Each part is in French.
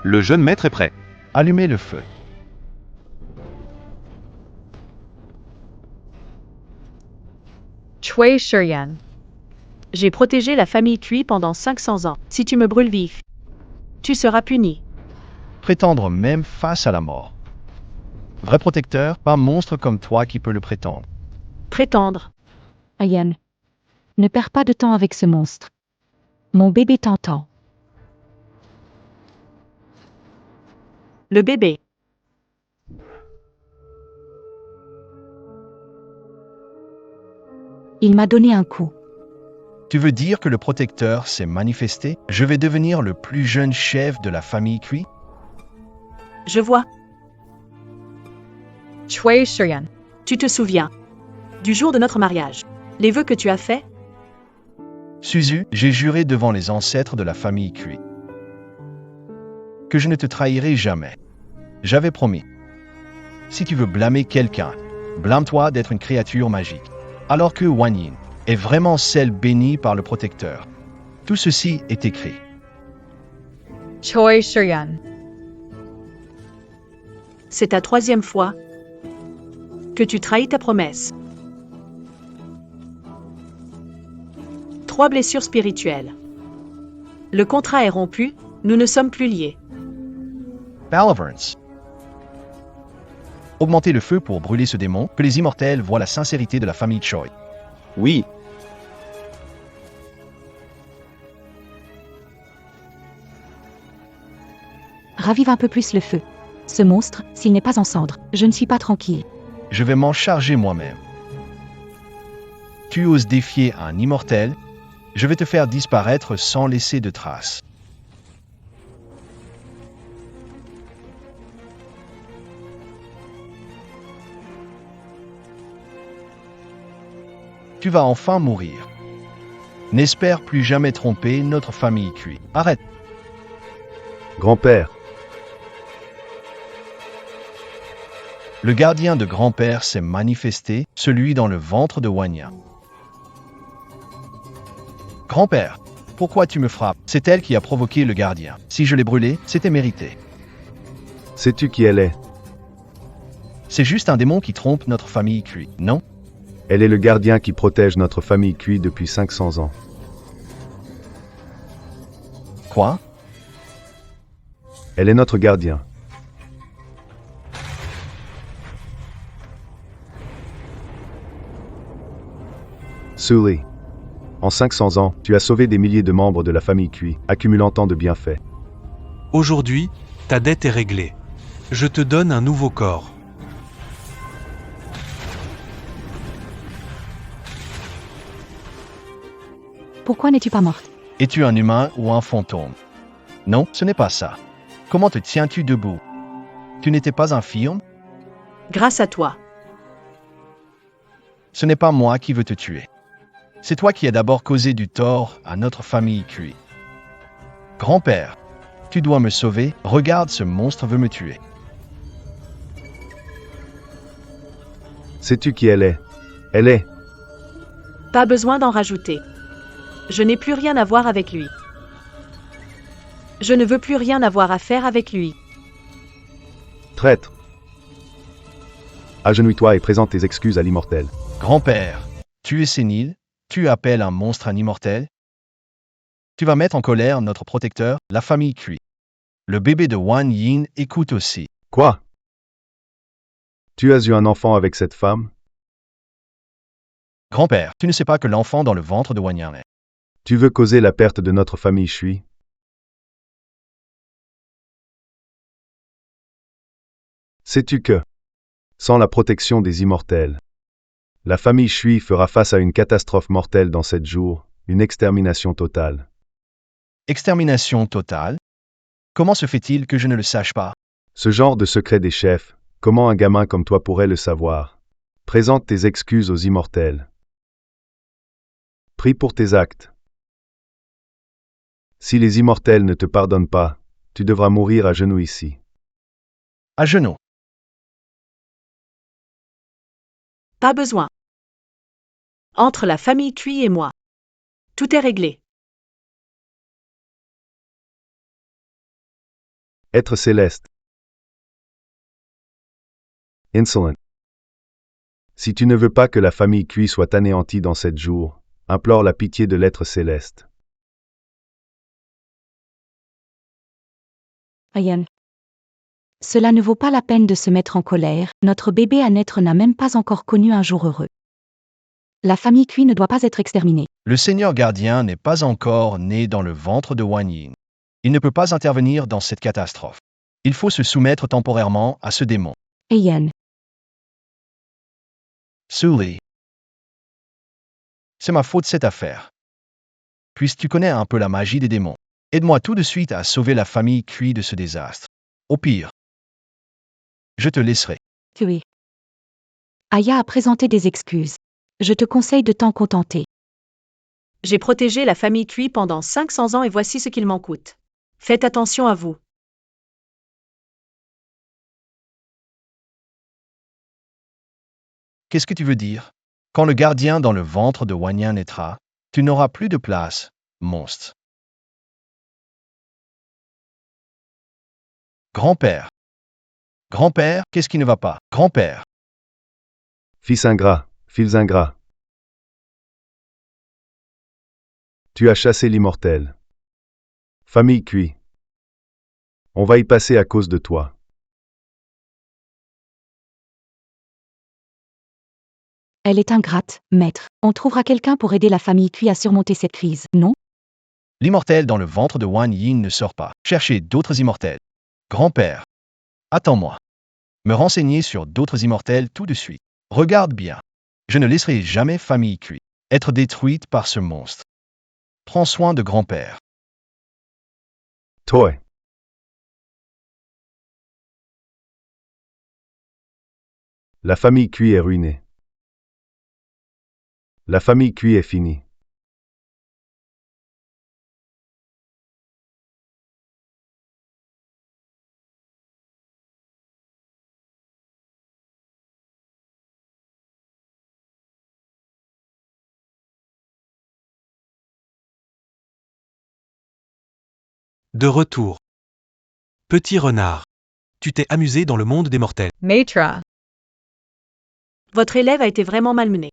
Le jeune maître est prêt. Allumez le feu. Chui Shurian. J'ai protégé la famille Cui pendant 500 ans. Si tu me brûles vif, tu seras puni. Prétendre même face à la mort. Vrai protecteur, pas monstre comme toi qui peut le prétendre. Prétendre. Ayan. Ne perds pas de temps avec ce monstre. Mon bébé t'entend. Le bébé. Il m'a donné un coup. Tu veux dire que le protecteur s'est manifesté? Je vais devenir le plus jeune chef de la famille Cui? Je vois. Chui Shurian. Tu te souviens du jour de notre mariage? Les vœux que tu as faits? Suzu, j'ai juré devant les ancêtres de la famille Cui que je ne te trahirai jamais. J'avais promis. Si tu veux blâmer quelqu'un, blâme-toi d'être une créature magique. Alors que Wan Yin est vraiment celle bénie par le protecteur. Tout ceci est écrit. Chui Shurian. C'est ta 3e fois que tu trahis ta promesse. 3 blessures spirituelles. Le contrat est rompu, nous ne sommes plus liés. Palaverance. Augmenter le feu pour brûler ce démon, que les immortels voient la sincérité de la famille Choi. Oui. Ravive un peu plus le feu. Ce monstre, s'il n'est pas en cendres, je ne suis pas tranquille. Je vais m'en charger moi-même. Tu oses défier un immortel? Je vais te faire disparaître sans laisser de traces. Tu vas enfin mourir. N'espère plus jamais tromper notre famille Cui. Arrête. Grand-père, Le gardien de grand-père s'est manifesté, celui dans le ventre de Wanya. Grand-père, pourquoi tu me frappes? C'est elle qui a provoqué le gardien. Si je l'ai brûlé, c'était mérité. sais-tu qui elle est? C'est juste un démon qui trompe notre famille Cui, non? Elle est le gardien qui protège notre famille Cui depuis 500 ans. Quoi? Elle est notre gardien. Sully, en 500 ans, tu as sauvé des milliers de membres de la famille Cui, accumulant tant de bienfaits. Aujourd'hui, ta dette est réglée. Je te donne un nouveau corps. Pourquoi n'es-tu pas morte? Es-tu un humain ou un fantôme? Non, ce n'est pas ça. Comment te tiens-tu debout? Tu n'étais pas un film? Grâce à toi. Ce n'est pas moi qui veux te tuer. C'est toi qui as d'abord causé du tort à notre famille Cui. Grand-père, tu dois me sauver. Regarde, ce monstre veut me tuer. Sais-tu qui elle est? Elle est. Pas besoin d'en rajouter. Je n'ai plus rien à voir avec lui. Je ne veux plus rien avoir à faire avec lui. Traître. Agenouille-toi et présente tes excuses à l'immortel. Grand-père, tu es sénile? Tu appelles un monstre un immortel? Tu vas mettre en colère notre protecteur, la famille Cui. Le bébé de Wan Yin écoute aussi. Quoi? Tu as eu un enfant avec cette femme? Grand-père, tu ne sais pas que l'enfant dans le ventre de Wan Yin est. Tu veux causer la perte de notre famille Chui? Sais-tu que, sans la protection des immortels, la famille Chui fera face à une catastrophe mortelle dans 7 jours, une extermination totale. Extermination totale? Comment se fait-il que je ne le sache pas? Ce genre de secret des chefs, comment un gamin comme toi pourrait le savoir? Présente tes excuses aux immortels. Prie pour tes actes. Si les immortels ne te pardonnent pas, tu devras mourir à genoux ici. À genoux. Pas besoin. Entre la famille Cui et moi, tout est réglé. Être céleste. Insolent. Si tu ne veux pas que la famille Cui soit anéantie dans 7 jours, implore la pitié de l'être céleste. Ryan. Cela ne vaut pas la peine de se mettre en colère, notre bébé à naître n'a même pas encore connu un jour heureux. La famille Cui ne doit pas être exterminée. Le Seigneur gardien n'est pas encore né dans le ventre de Wan Yin. Il ne peut pas intervenir dans cette catastrophe. Il faut se soumettre temporairement à ce démon. Ryan. Sully. C'est ma faute cette affaire. Puisque tu connais un peu la magie des démons, aide-moi tout de suite à sauver la famille Cui de ce désastre. Au pire, je te laisserai. Cui. Aya a présenté des excuses. Je te conseille de t'en contenter. J'ai protégé la famille Cui pendant 500 ans et voici ce qu'il m'en coûte. Faites attention à vous. Qu'est-ce que tu veux dire? Quand le gardien dans le ventre de Wan Yin naîtra, tu n'auras plus de place, monstre. Grand-père. Grand-père, qu'est-ce qui ne va pas? Grand-père. Fils ingrat, fils ingrat. Tu as chassé l'immortel. Famille Cui. On va y passer à cause de toi. Elle est ingrate, maître. On trouvera quelqu'un pour aider la famille Cui à surmonter cette crise, non? L'immortel dans le ventre de Wan Yin ne sort pas. Cherchez d'autres immortels. Grand-père. Attends-moi. Me renseigner sur d'autres immortels tout de suite. Regarde bien. Je ne laisserai jamais famille Cui être détruite par ce monstre. Prends soin de grand-père. Toi. La famille Cui est ruinée. La famille Cui est finie. De retour. Petit renard. Tu t'es amusé dans le monde des mortels. Maître. Votre élève a été vraiment malmené.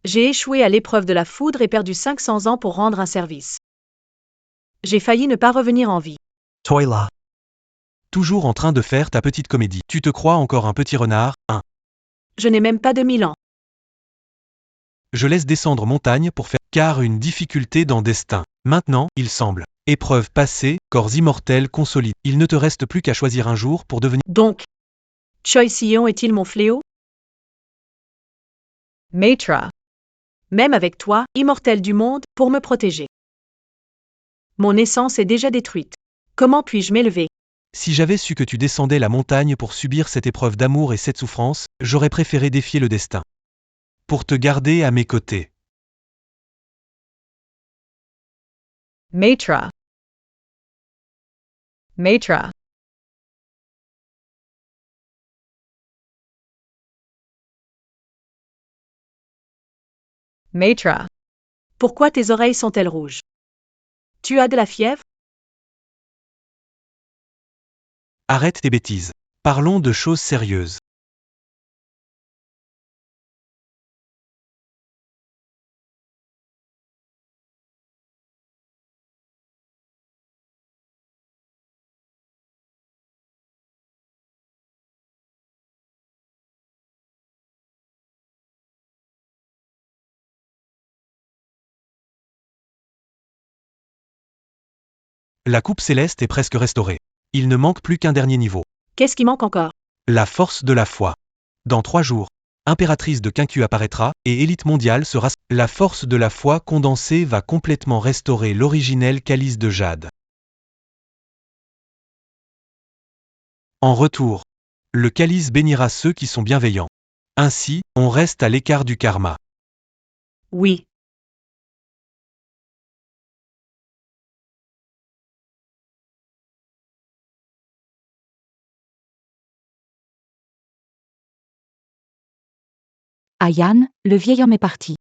J'ai échoué à l'épreuve de la foudre et perdu 500 ans pour rendre un service. J'ai failli ne pas revenir en vie. Toila. Toujours en train de faire ta petite comédie. Tu te crois encore un petit renard, hein? Je n'ai même pas 2000 ans. Je laisse descendre montagne pour faire car une difficulté dans destin. Maintenant, il semble. Épreuve passée, corps immortels consolidés. Il ne te reste plus qu'à choisir un jour pour devenir. Donc, Choi Sion est-il mon fléau? Maître. Même avec toi, immortel du monde, pour me protéger. Mon essence est déjà détruite. Comment puis-je m'élever? Si j'avais su que tu descendais la montagne pour subir cette épreuve d'amour et cette souffrance, j'aurais préféré défier le destin. Pour te garder à mes côtés. Maître. Maître. Maître. Pourquoi tes oreilles sont-elles rouges? Tu as de la fièvre? Arrête tes bêtises. Parlons de choses sérieuses. La coupe céleste est presque restaurée. Il ne manque plus qu'un dernier niveau. Qu'est-ce qui manque encore? La force de la foi. Dans 3 jours, Impératrice de Quincu apparaîtra, et Élite mondiale sera... La force de la foi condensée va complètement restaurer l'originel calice de jade. En retour, le calice bénira ceux qui sont bienveillants. Ainsi, on reste à l'écart du karma. Oui. Ayan, le vieil homme est parti.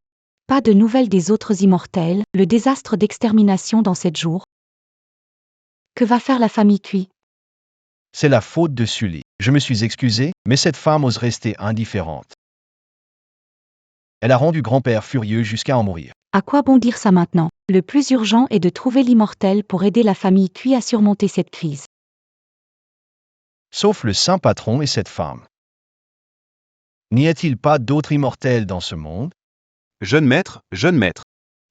Pas de nouvelles des autres immortels, le désastre d'extermination dans 7 jours. Que va faire la famille Cui? C'est la faute de Sully. Je me suis excusé, mais cette femme ose rester indifférente. Elle a rendu grand-père furieux jusqu'à en mourir. À quoi bon dire ça maintenant? Le plus urgent est de trouver l'immortel pour aider la famille Cui à surmonter cette crise. Sauf le saint patron et cette femme. N'y a-t-il pas d'autres immortels dans ce monde? Jeune maître,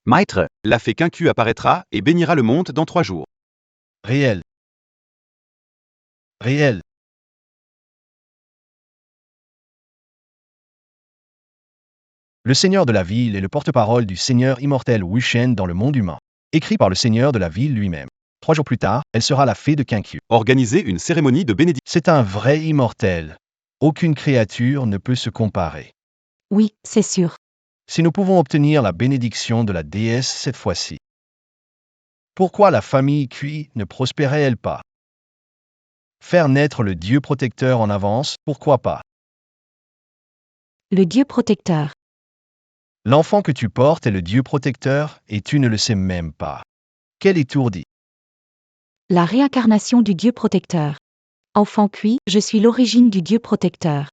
Maître, la fée Quincu apparaîtra et bénira le monde dans 3 jours. Réel. Réel. Le seigneur de la ville est le porte-parole du seigneur immortel Wushen dans le monde humain. Écrit par le seigneur de la ville lui-même. 3 jours plus tard, elle sera la fée de Quincu. Organiser une cérémonie de bénédiction. C'est un vrai immortel. Aucune créature ne peut se comparer. Oui, c'est sûr. Si nous pouvons obtenir la bénédiction de la déesse cette fois-ci, pourquoi la famille Cui ne prospérait-elle pas? Faire naître le Dieu protecteur en avance, pourquoi pas? Le Dieu protecteur. L'enfant que tu portes est le Dieu protecteur et tu ne le sais même pas. Quel étourdi! La réincarnation du Dieu protecteur. Enfant Cui, je suis l'origine du Dieu protecteur.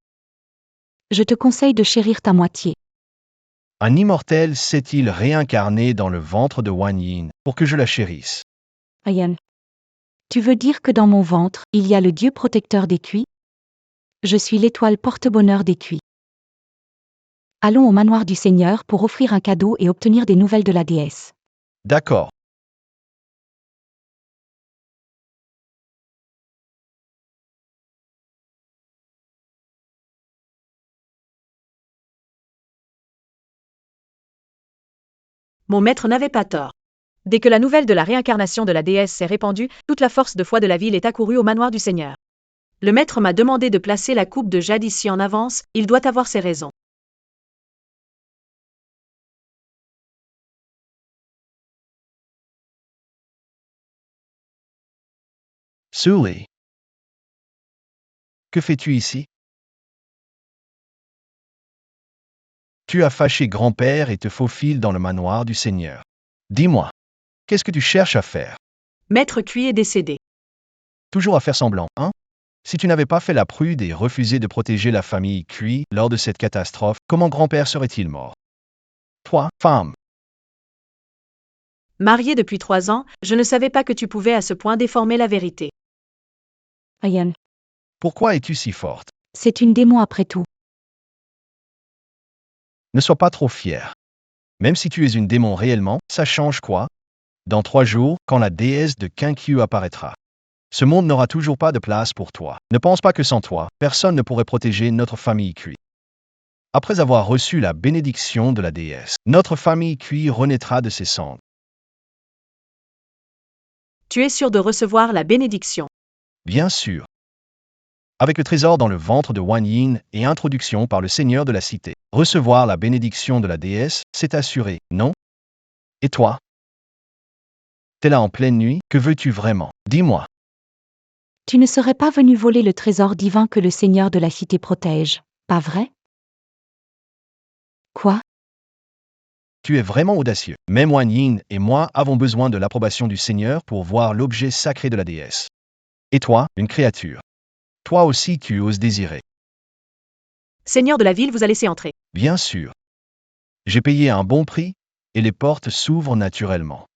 Je te conseille de chérir ta moitié. Un immortel s'est-il réincarné dans le ventre de Wan Yin pour que je la chérisse? Ayan. Tu veux dire que dans mon ventre, il y a le Dieu protecteur des Cui? Je suis l'étoile porte-bonheur des Cui. Allons au manoir du Seigneur pour offrir un cadeau et obtenir des nouvelles de la déesse. D'accord. Mon maître n'avait pas tort. Dès que la nouvelle de la réincarnation de la déesse s'est répandue, toute la force de foi de la ville est accourue au manoir du Seigneur. Le maître m'a demandé de placer la coupe de jade ici en avance, il doit avoir ses raisons. Sully. Que fais-tu ici? Tu as fâché grand-père et te faufiles dans le manoir du Seigneur. Dis-moi, qu'est-ce que tu cherches à faire? Maître Cui est décédé. Toujours à faire semblant, hein? Si tu n'avais pas fait la prude et refusé de protéger la famille Cui lors de cette catastrophe, comment grand-père serait-il mort? Toi, femme. Marié depuis 3 ans, je ne savais pas que tu pouvais à ce point déformer la vérité. Ayan. Pourquoi es-tu si forte? C'est une démon après tout. Ne sois pas trop fier. Même si tu es une démon réellement, ça change quoi? Dans 3 jours, quand la déesse de Quincu apparaîtra. Ce monde n'aura toujours pas de place pour toi. Ne pense pas que sans toi, personne ne pourrait protéger notre famille Cui. Après avoir reçu la bénédiction de la déesse, notre famille Cui renaîtra de ses cendres. Tu es sûr de recevoir la bénédiction. Bien sûr. Avec le trésor dans le ventre de Wan Yin et introduction par le seigneur de la cité, recevoir la bénédiction de la déesse, c'est assuré, non? Et toi? T'es là en pleine nuit, que veux-tu vraiment? Dis-moi. Tu ne serais pas venu voler le trésor divin que le Seigneur de la cité protège, pas vrai? Quoi? Tu es vraiment audacieux. Même Wan Yin et moi avons besoin de l'approbation du Seigneur pour voir l'objet sacré de la déesse. Et toi, une créature. Toi aussi tu oses désirer. Seigneur de la ville vous a laissé entrer. Bien sûr. J'ai payé un bon prix, et les portes s'ouvrent naturellement.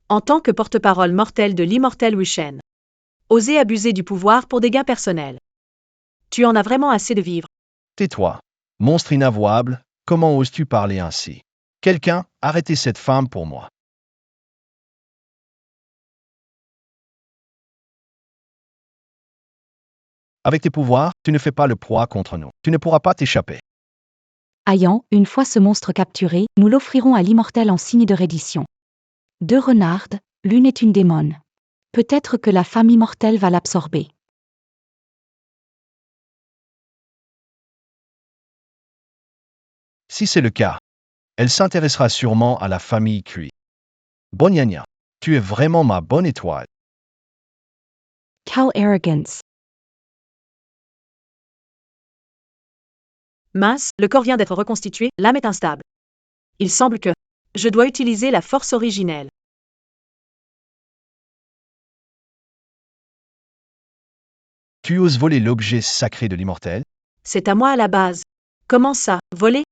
En tant que porte-parole mortel de l'immortel Wushen. Oser abuser du pouvoir pour des gains personnels. Tu en as vraiment assez de vivre. Tais-toi. Monstre inavouable, comment oses-tu parler ainsi? Quelqu'un, arrêtez cette femme pour moi. Avec tes pouvoirs, tu ne fais pas le poids contre nous. Tu ne pourras pas t'échapper. Ayant, une fois ce monstre capturé, nous l'offrirons à l'immortel en signe de reddition. 2 renardes, l'une est une démone. Peut-être que la femme immortelle va l'absorber. Si c'est le cas, elle s'intéressera sûrement à la famille Cui. Bonne Nya, tu es vraiment ma bonne étoile. Quelle arrogance. Mince, le corps vient d'être reconstitué, l'âme est instable. Il semble que je dois utiliser la force originelle. Tu oses voler l'objet sacré de l'immortel? C'est à moi à la base. Comment ça, voler?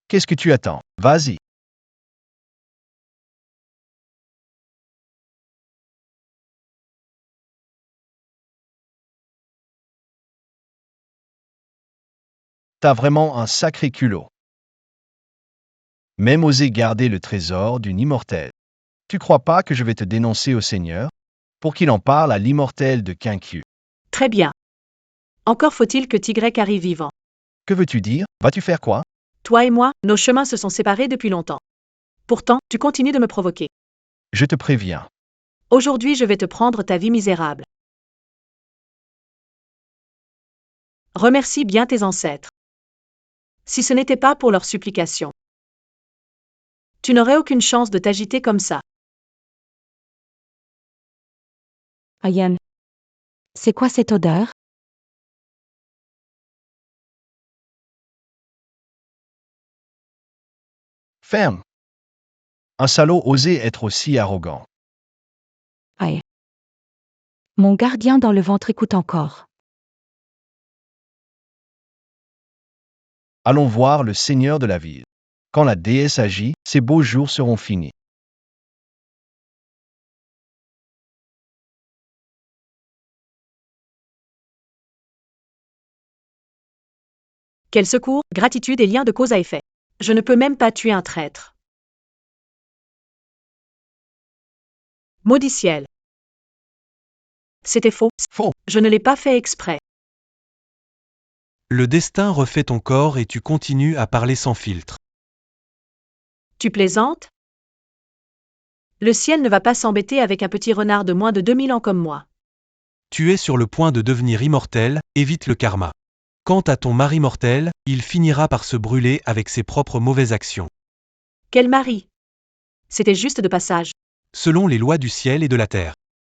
Qu'est-ce que tu attends? Vas-y. T'as vraiment un sacré culot. Même oser garder le trésor d'une immortelle. Tu crois pas que je vais te dénoncer au Seigneur pour qu'il en parle à l'immortel de Quinquiu? Très bien. Encore faut-il que Tigrec arrive vivant. Que veux-tu dire? Vas-tu faire quoi? Toi et moi, nos chemins se sont séparés depuis longtemps. Pourtant, tu continues de me provoquer. Je te préviens. Aujourd'hui, je vais te prendre ta vie misérable. Remercie bien tes ancêtres. Si ce n'était pas pour leurs supplications, tu n'aurais aucune chance de t'agiter comme ça. Ayan. C'est quoi cette odeur? Ferme. Un salaud osait être aussi arrogant. Aïe. Mon gardien dans le ventre écoute encore. Allons voir le Seigneur de la ville. Quand la déesse agit, ces beaux jours seront finis. Quel secours, gratitude et lien de cause à effet. Je ne peux même pas tuer un traître. Maudit ciel. C'était faux. Faux. Je ne l'ai pas fait exprès. Le destin refait ton corps et tu continues à parler sans filtre. Tu plaisantes? Le ciel ne va pas s'embêter avec un petit renard de moins de 2000 ans comme moi. Tu es sur le point de devenir immortel, évite le karma. Quant à ton mari mortel, il finira par se brûler avec ses propres mauvaises actions. Quel mari? C'était juste de passage. Selon les lois du ciel et de la terre.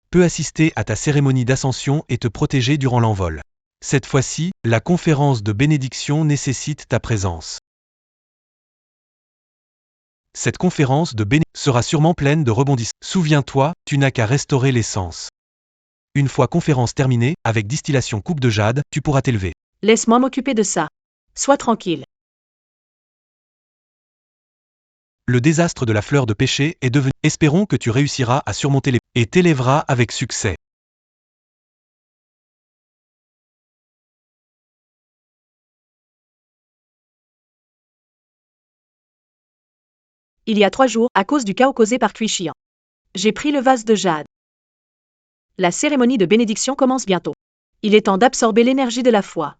Peut assister à ta cérémonie d'ascension et te protéger durant l'envol. Cette fois-ci, la conférence de bénédiction nécessite ta présence. Cette conférence de bénédiction sera sûrement pleine de rebondissements. Souviens-toi, tu n'as qu'à restaurer l'essence. Une fois conférence terminée, avec distillation coupe de jade, tu pourras t'élever. Laisse-moi m'occuper de ça. Sois tranquille. Le désastre de la fleur de péché est devenu. Espérons que tu réussiras à surmonter les et t'élèveras avec succès. Il y a 3 jours, à cause du chaos causé par Kuishian. J'ai pris le vase de jade. La cérémonie de bénédiction commence bientôt. Il est temps d'absorber l'énergie de la foi.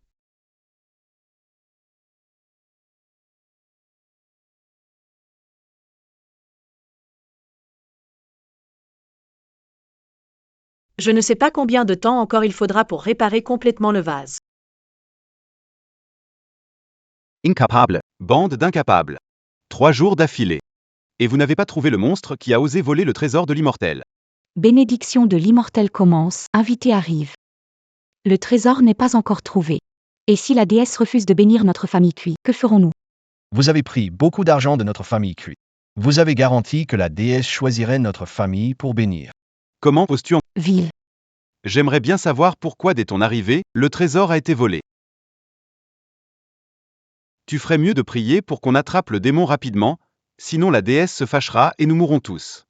Je ne sais pas combien de temps encore il faudra pour réparer complètement le vase. Incapable. Bande d'incapables. 3 jours d'affilée. Et vous n'avez pas trouvé le monstre qui a osé voler le trésor de l'immortel. Bénédiction de l'immortel commence, invité arrive. Le trésor n'est pas encore trouvé. Et si la déesse refuse de bénir notre famille Cui, que ferons-nous? Vous avez pris beaucoup d'argent de notre famille Cui. Vous avez garanti que la déesse choisirait notre famille pour bénir. Comment oses-tu en... Ville. J'aimerais bien savoir pourquoi dès ton arrivée, le trésor a été volé. Tu ferais mieux de prier pour qu'on attrape le démon rapidement, sinon la déesse se fâchera et nous mourrons tous.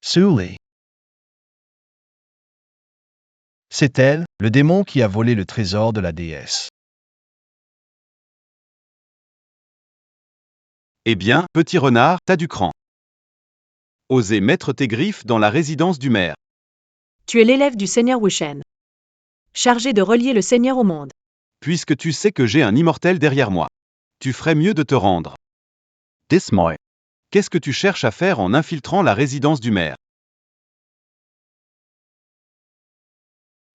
Sully. C'est elle, le démon qui a volé le trésor de la déesse. Eh bien, petit renard, t'as du cran. Oser mettre tes griffes dans la résidence du maire. Tu es l'élève du Seigneur Wushen. Chargé de relier le Seigneur au monde. Puisque tu sais que j'ai un immortel derrière moi. Tu ferais mieux de te rendre. Desmoy. Qu'est-ce que tu cherches à faire en infiltrant la résidence du maire?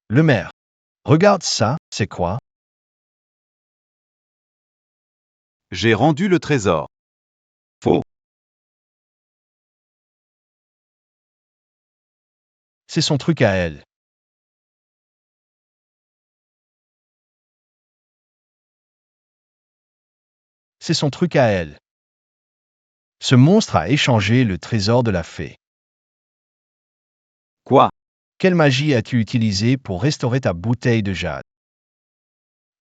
Le maire. Regarde ça, c'est quoi? J'ai rendu le trésor. Faux. C'est son truc à elle. C'est son truc à elle. Ce monstre a échangé le trésor de la fée. Quoi? Quelle magie as-tu utilisée pour restaurer ta bouteille de jade?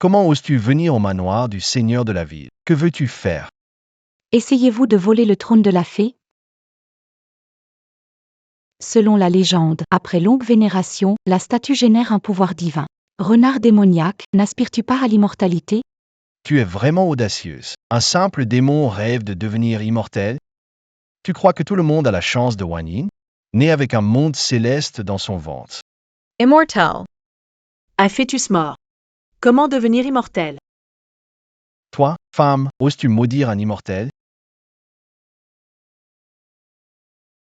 Comment oses-tu venir au manoir du seigneur de la ville? Que veux-tu faire? Essayez-vous de voler le trône de la fée? Selon la légende, après longue vénération, la statue génère un pouvoir divin. Renard démoniaque, n'aspires-tu pas à l'immortalité? Tu es vraiment audacieuse. Un simple démon rêve de devenir immortel? Tu crois que tout le monde a la chance de Wan Yin, né avec un monde céleste dans son ventre? Immortal. Un fœtus mort. Comment devenir immortel? Toi, femme, oses-tu maudire un immortel?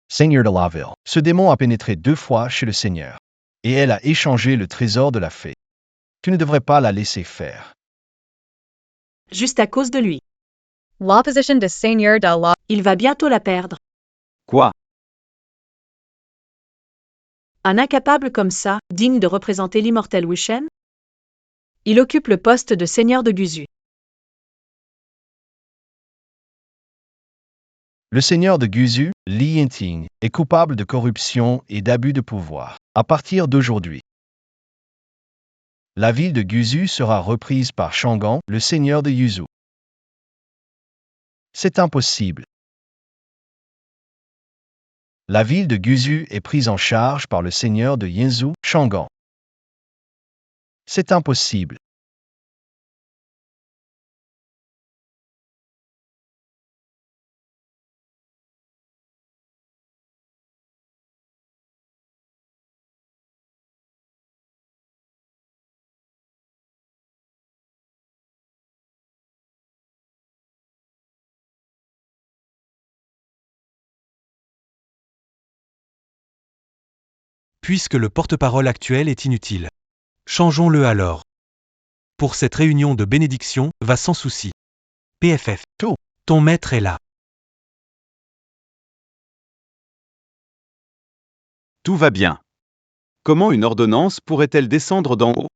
Seigneur de la ville, ce démon a pénétré 2 fois chez le Seigneur, et elle a échangé le trésor de la fée. Tu ne devrais pas la laisser faire. Juste à cause de lui. L'opposition de Seigneur de la... Il va bientôt la perdre. Quoi? Un incapable comme ça, digne de représenter l'immortel Wushen? Il occupe le poste de seigneur de Guzu. Le seigneur de Guzu, Li Yinting, est coupable de corruption et d'abus de pouvoir. À partir d'aujourd'hui, la ville de Guzu sera reprise par Shangang, le seigneur de Yuzu. C'est impossible. La ville de Guzu est prise en charge par le seigneur de Yinzu, Shangang. C'est impossible. Puisque le porte-parole actuel est inutile. Changeons-le alors. Pour cette réunion de bénédiction, va sans souci. PFF. Tout. Ton maître est là. Tout va bien. Comment une ordonnance pourrait-elle descendre d'en haut?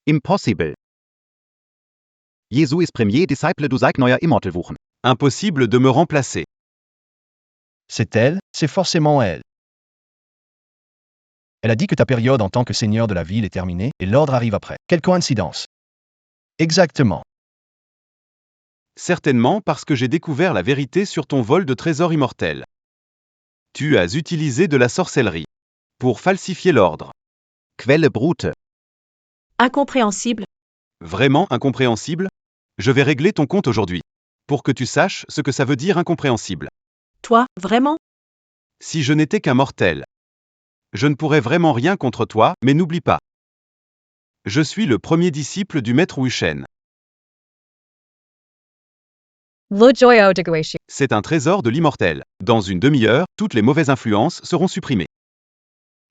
Impossible. Jesu ist premier disciple du Seig neuer Immortal wuchen. Impossible de me remplacer. C'est elle, c'est forcément elle. Elle a dit que ta période en tant que seigneur de la ville est terminée et l'ordre arrive après. Quelle coïncidence. Exactement. Certainement parce que j'ai découvert la vérité sur ton vol de trésor immortel. Tu as utilisé de la sorcellerie pour falsifier l'ordre. Quelle brute. Incompréhensible. Vraiment incompréhensible? Je vais régler ton compte aujourd'hui. Pour que tu saches ce que ça veut dire incompréhensible. Toi, vraiment? Si je n'étais qu'un mortel. Je ne pourrais vraiment rien contre toi, mais n'oublie pas. Je suis le premier disciple du maître Wushen. Le Joyo de Guishi. C'est un trésor de l'immortel. Dans une demi-heure, toutes les mauvaises influences seront supprimées.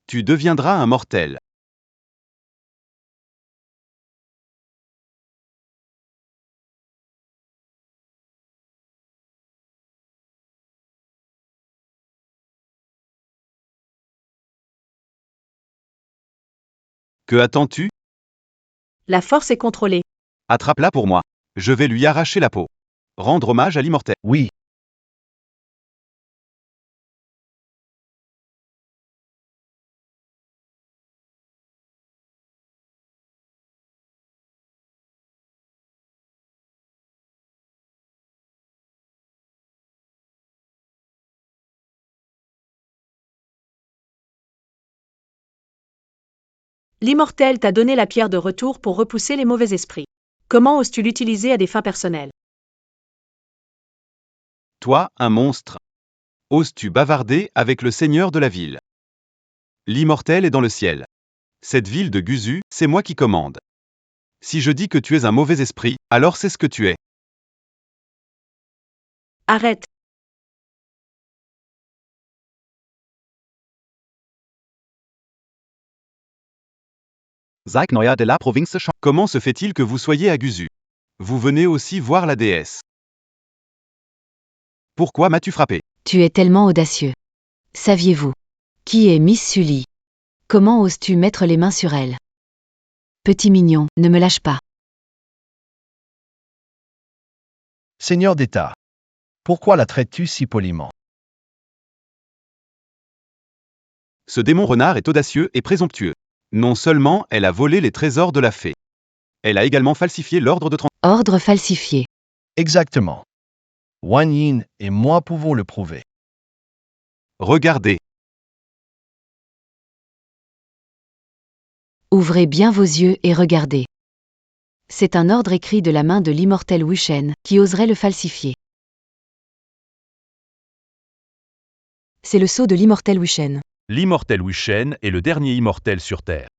Tu deviendras un mortel. Que attends-tu? La force est contrôlée. Attrape-la pour moi. Je vais lui arracher la peau. Rendre hommage à l'immortel. Oui. L'immortel t'a donné la pierre de retour pour repousser les mauvais esprits. Comment oses-tu l'utiliser à des fins personnelles? Toi, un monstre. Oses-tu bavarder avec le seigneur de la ville? L'immortel est dans le ciel. Cette ville de Guzu, c'est moi qui commande. Si je dis que tu es un mauvais esprit, alors c'est ce que tu es. Arrête. Seig neuer de la province Shangang. Comment se fait-il que vous soyez à Guzu? Vous venez aussi voir la déesse. Pourquoi m'as-tu frappé? Tu es tellement audacieux. Saviez-vous? Qui est Miss Sully? Comment oses-tu mettre les mains sur elle? Petit mignon, ne me lâche pas. Seigneur d'État, pourquoi la traites-tu si poliment? Ce démon renard est audacieux et présomptueux. Non seulement elle a volé les trésors de la fée, elle a également falsifié l'ordre de transport. Ordre falsifié. Exactement. Wan Yin et moi pouvons le prouver. Regardez. Ouvrez bien vos yeux et regardez. C'est un ordre écrit de la main de l'immortel Wuchen, qui oserait le falsifier. C'est le sceau de l'immortel Wuchen. L'immortel Wuchen est le dernier immortel sur Terre.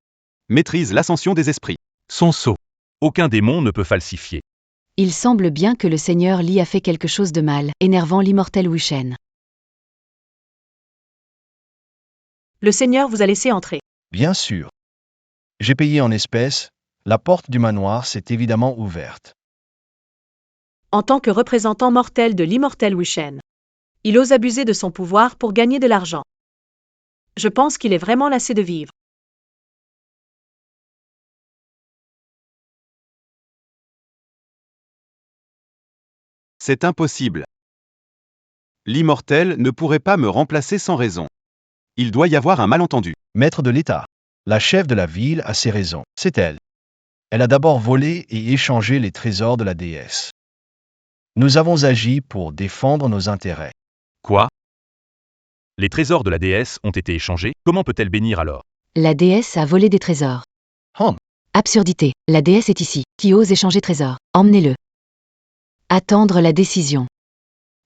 Maîtrise l'ascension des esprits. Son sceau. Aucun démon ne peut falsifier. Il semble bien que le Seigneur Li a fait quelque chose de mal, énervant l'immortel Wuchen. Le Seigneur vous a laissé entrer. Bien sûr. J'ai payé en espèces, la porte du manoir s'est évidemment ouverte. En tant que représentant mortel de l'immortel Wuchen, il ose abuser de son pouvoir pour gagner de l'argent. Je pense qu'il est vraiment lassé de vivre. C'est impossible. L'immortel ne pourrait pas me remplacer sans raison. Il doit y avoir un malentendu. Maître de l'État, la chef de la ville a ses raisons. C'est elle. Elle a d'abord volé et échangé les trésors de la déesse. Nous avons agi pour défendre nos intérêts. Quoi? Les trésors de la déesse ont été échangés, comment peut-elle bénir alors? La déesse a volé des trésors. Hum. Absurdité. La déesse est ici. Qui ose échanger trésors? Emmenez-le. Attendre la décision.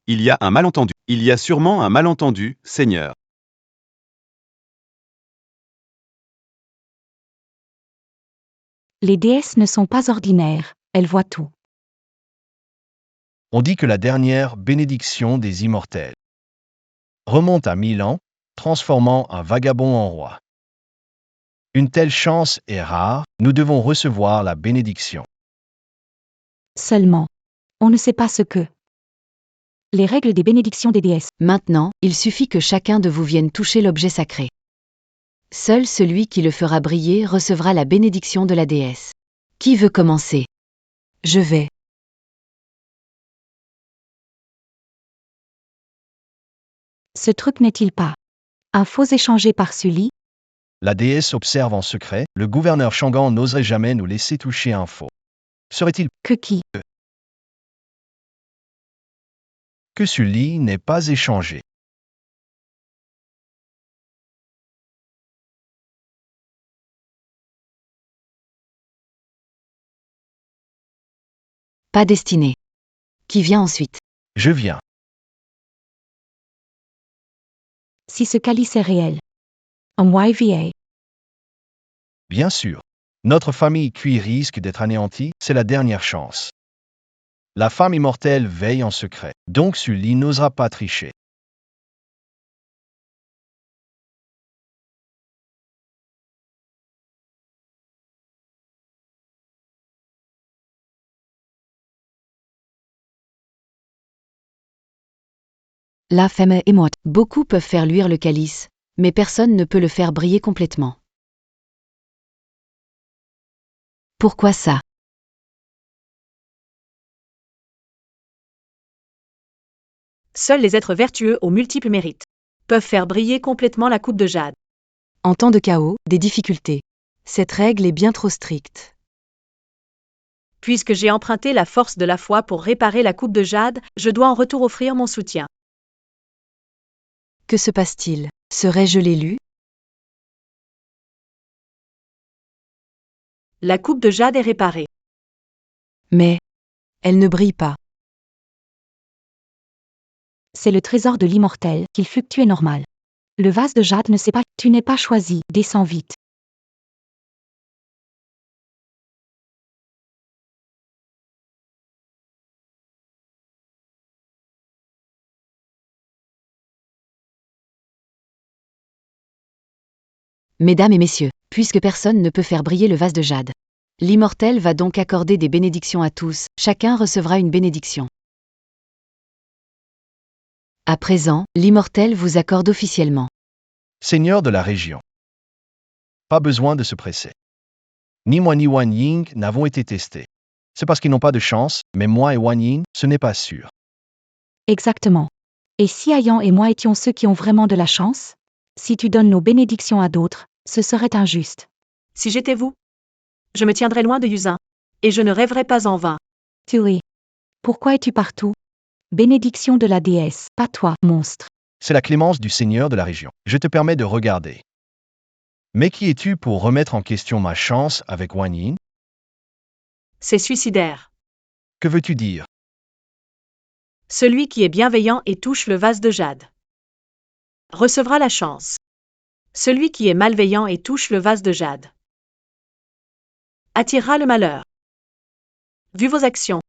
Il y a un malentendu. Il y a sûrement un malentendu, Seigneur. Les déesses ne sont pas ordinaires, elles voient tout. On dit que la dernière bénédiction des immortels remonte à 1000 ans, transformant un vagabond en roi. Une telle chance est rare, nous devons recevoir la bénédiction. Seulement, on ne sait pas ce que. Les règles des bénédictions des déesses. Maintenant, il suffit que chacun de vous vienne toucher l'objet sacré. Seul celui qui le fera briller recevra la bénédiction de la déesse. Qui veut commencer? Je vais. Ce truc n'est-il pas un faux échangé par Sully? La déesse observe en secret, le gouverneur Shangan n'oserait jamais nous laisser toucher un faux. Serait-il Que qui? que Sully n'est pas échangé? Pas destiné. Qui vient ensuite? Je viens. Si ce calice est réel. Un YVA. Bien sûr. Notre famille Cui risque d'être anéantie, c'est la dernière chance. La femme immortelle veille en secret, donc Sully n'osera pas tricher. La femme est morte. Beaucoup peuvent faire luire le calice, mais personne ne peut le faire briller complètement. Pourquoi ça? Seuls les êtres vertueux aux multiples mérites peuvent faire briller complètement la coupe de jade. En temps de chaos, des difficultés. Cette règle est bien trop stricte. Puisque j'ai emprunté la force de la foi pour réparer la coupe de jade, je dois en retour offrir mon soutien. Que se passe-t-il? Serais-je l'élu? La coupe de jade est réparée. Mais elle ne brille pas. C'est le trésor de l'immortel, qu'il fluctue est normal. Le vase de jade ne sait pas, tu n'es pas choisi, descends vite. Mesdames et messieurs, puisque personne ne peut faire briller le vase de jade, l'immortel va donc accorder des bénédictions à tous, chacun recevra une bénédiction. À présent, l'immortel vous accorde officiellement. Seigneur de la région. Pas besoin de se presser. Ni moi ni Wan Ying n'avons été testés. C'est parce qu'ils n'ont pas de chance, mais moi et Wan Yin, ce n'est pas sûr. Exactement. Et si Ayan et moi étions ceux qui ont vraiment de la chance? Si tu donnes nos bénédictions à d'autres, ce serait injuste. Si j'étais vous, je me tiendrais loin de Yuzin. Et je ne rêverais pas en vain. Tu es. Pourquoi es-tu partout? Bénédiction de la déesse, pas toi, monstre. C'est la clémence du seigneur de la région. Je te permets de regarder. Mais qui es-tu pour remettre en question ma chance avec Wan Yin? C'est suicidaire. Que veux-tu dire? Celui qui est bienveillant et touche le vase de jade recevra la chance. Celui qui est malveillant et touche le vase de jade attirera le malheur. Vu vos actions,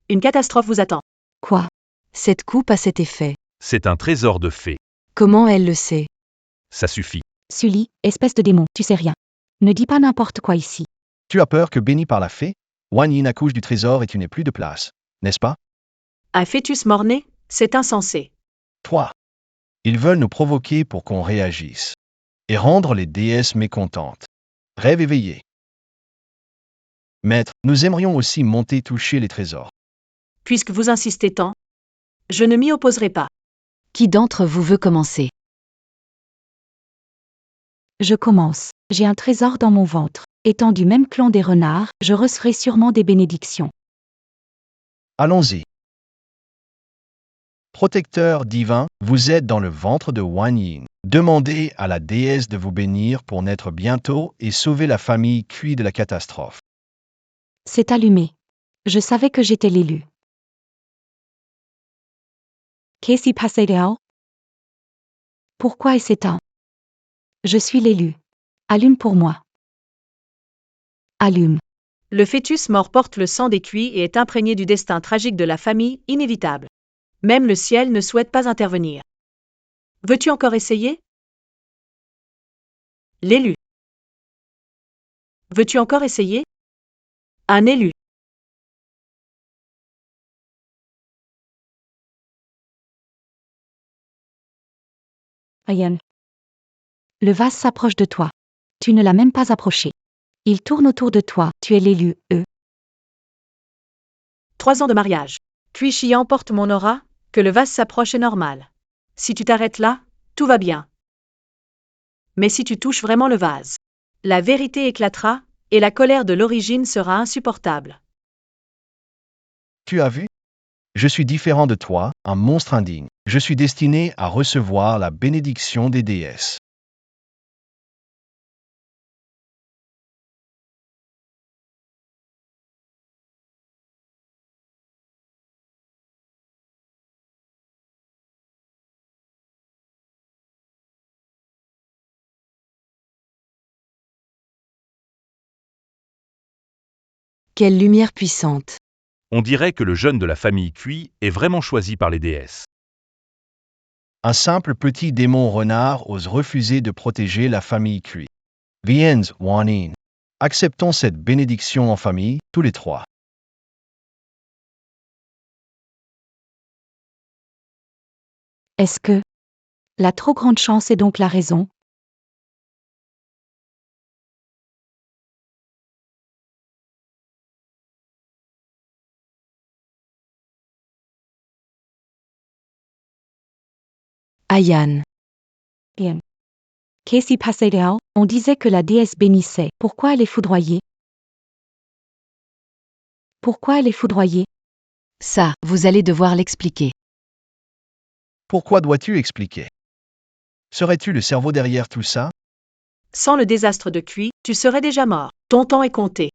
une catastrophe vous attend. Quoi? Cette coupe a cet effet. C'est un trésor de fée. Comment elle le sait? Ça suffit. Sully, espèce de démon, tu sais rien. Ne dis pas n'importe quoi ici. Tu as peur que, béni par la fée, Wan Yin accouche du trésor et tu n'aies plus de place, n'est-ce pas? Un fœtus mort-né, c'est insensé. 3. Ils veulent nous provoquer pour qu'on réagisse. Et rendre les déesses mécontentes. Rêve éveillé. Maître, nous aimerions aussi monter toucher les trésors. Puisque vous insistez tant, je ne m'y opposerai pas. Qui d'entre vous veut commencer? Je commence. J'ai un trésor dans mon ventre. Étant du même clan des renards, je recevrai sûrement des bénédictions. Allons-y. Protecteur divin, vous êtes dans le ventre de Wan Yin. Demandez à la déesse de vous bénir pour naître bientôt et sauver la famille Cui de la catastrophe. C'est allumé. Je savais que j'étais l'élu. Qu'est-ce qui passe là? Pourquoi est-ce éteint? Je suis l'élu. Allume pour moi. Allume. Le fœtus mort porte le sang des Cui et est imprégné du destin tragique de la famille, inévitable. Même le ciel ne souhaite pas intervenir. Veux-tu encore essayer? L'élu. Veux-tu encore essayer? Un élu. Ayan. Le vase s'approche de toi. Tu ne l'as même pas approché. Il tourne autour de toi, tu es l'élu, 3 ans de mariage. Cui Chian porte mon aura, que le vase s'approche est normal. Si tu t'arrêtes là, tout va bien. Mais si tu touches vraiment le vase, la vérité éclatera, et la colère de l'origine sera insupportable. Tu as vu? Je suis différent de toi, un monstre indigne. Je suis destiné à recevoir la bénédiction des déesses. Quelle lumière puissante. On dirait que le jeune de la famille Cui est vraiment choisi par les déesses. Un simple petit démon renard ose refuser de protéger la famille Cui. Viens, Wan Yin. Acceptons cette bénédiction en famille, tous les 3. Est-ce que la trop grande chance est donc la raison? Ayan. Bien. Qu'est-ce qui passe là? On disait que la déesse bénissait. Pourquoi elle est foudroyée? Pourquoi elle est foudroyée? Ça, vous allez devoir l'expliquer. Pourquoi dois-tu expliquer? Serais-tu le cerveau derrière tout ça? Sans le désastre de Cui, tu serais déjà mort. Ton temps est compté.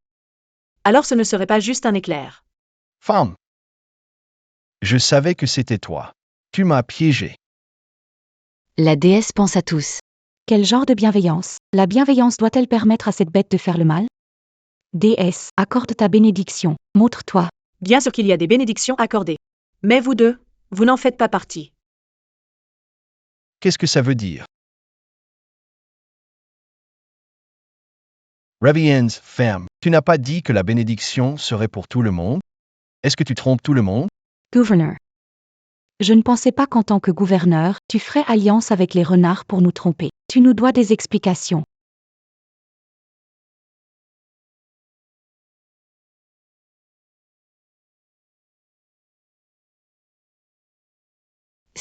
Alors ce ne serait pas juste un éclair. Femme! Je savais que c'était toi. Tu m'as piégé. La déesse pense à tous. Quel genre de bienveillance? La bienveillance doit-elle permettre à cette bête de faire le mal? Déesse, accorde ta bénédiction. Montre-toi. Bien sûr qu'il y a des bénédictions accordées. Mais vous deux, vous n'en faites pas partie. Qu'est-ce que ça veut dire? Reviens, ferme. Tu n'as pas dit que la bénédiction serait pour tout le monde? Est-ce que tu trompes tout le monde? Gouverneur. Je ne pensais pas qu'en tant que gouverneur, tu ferais alliance avec les renards pour nous tromper. Tu nous dois des explications.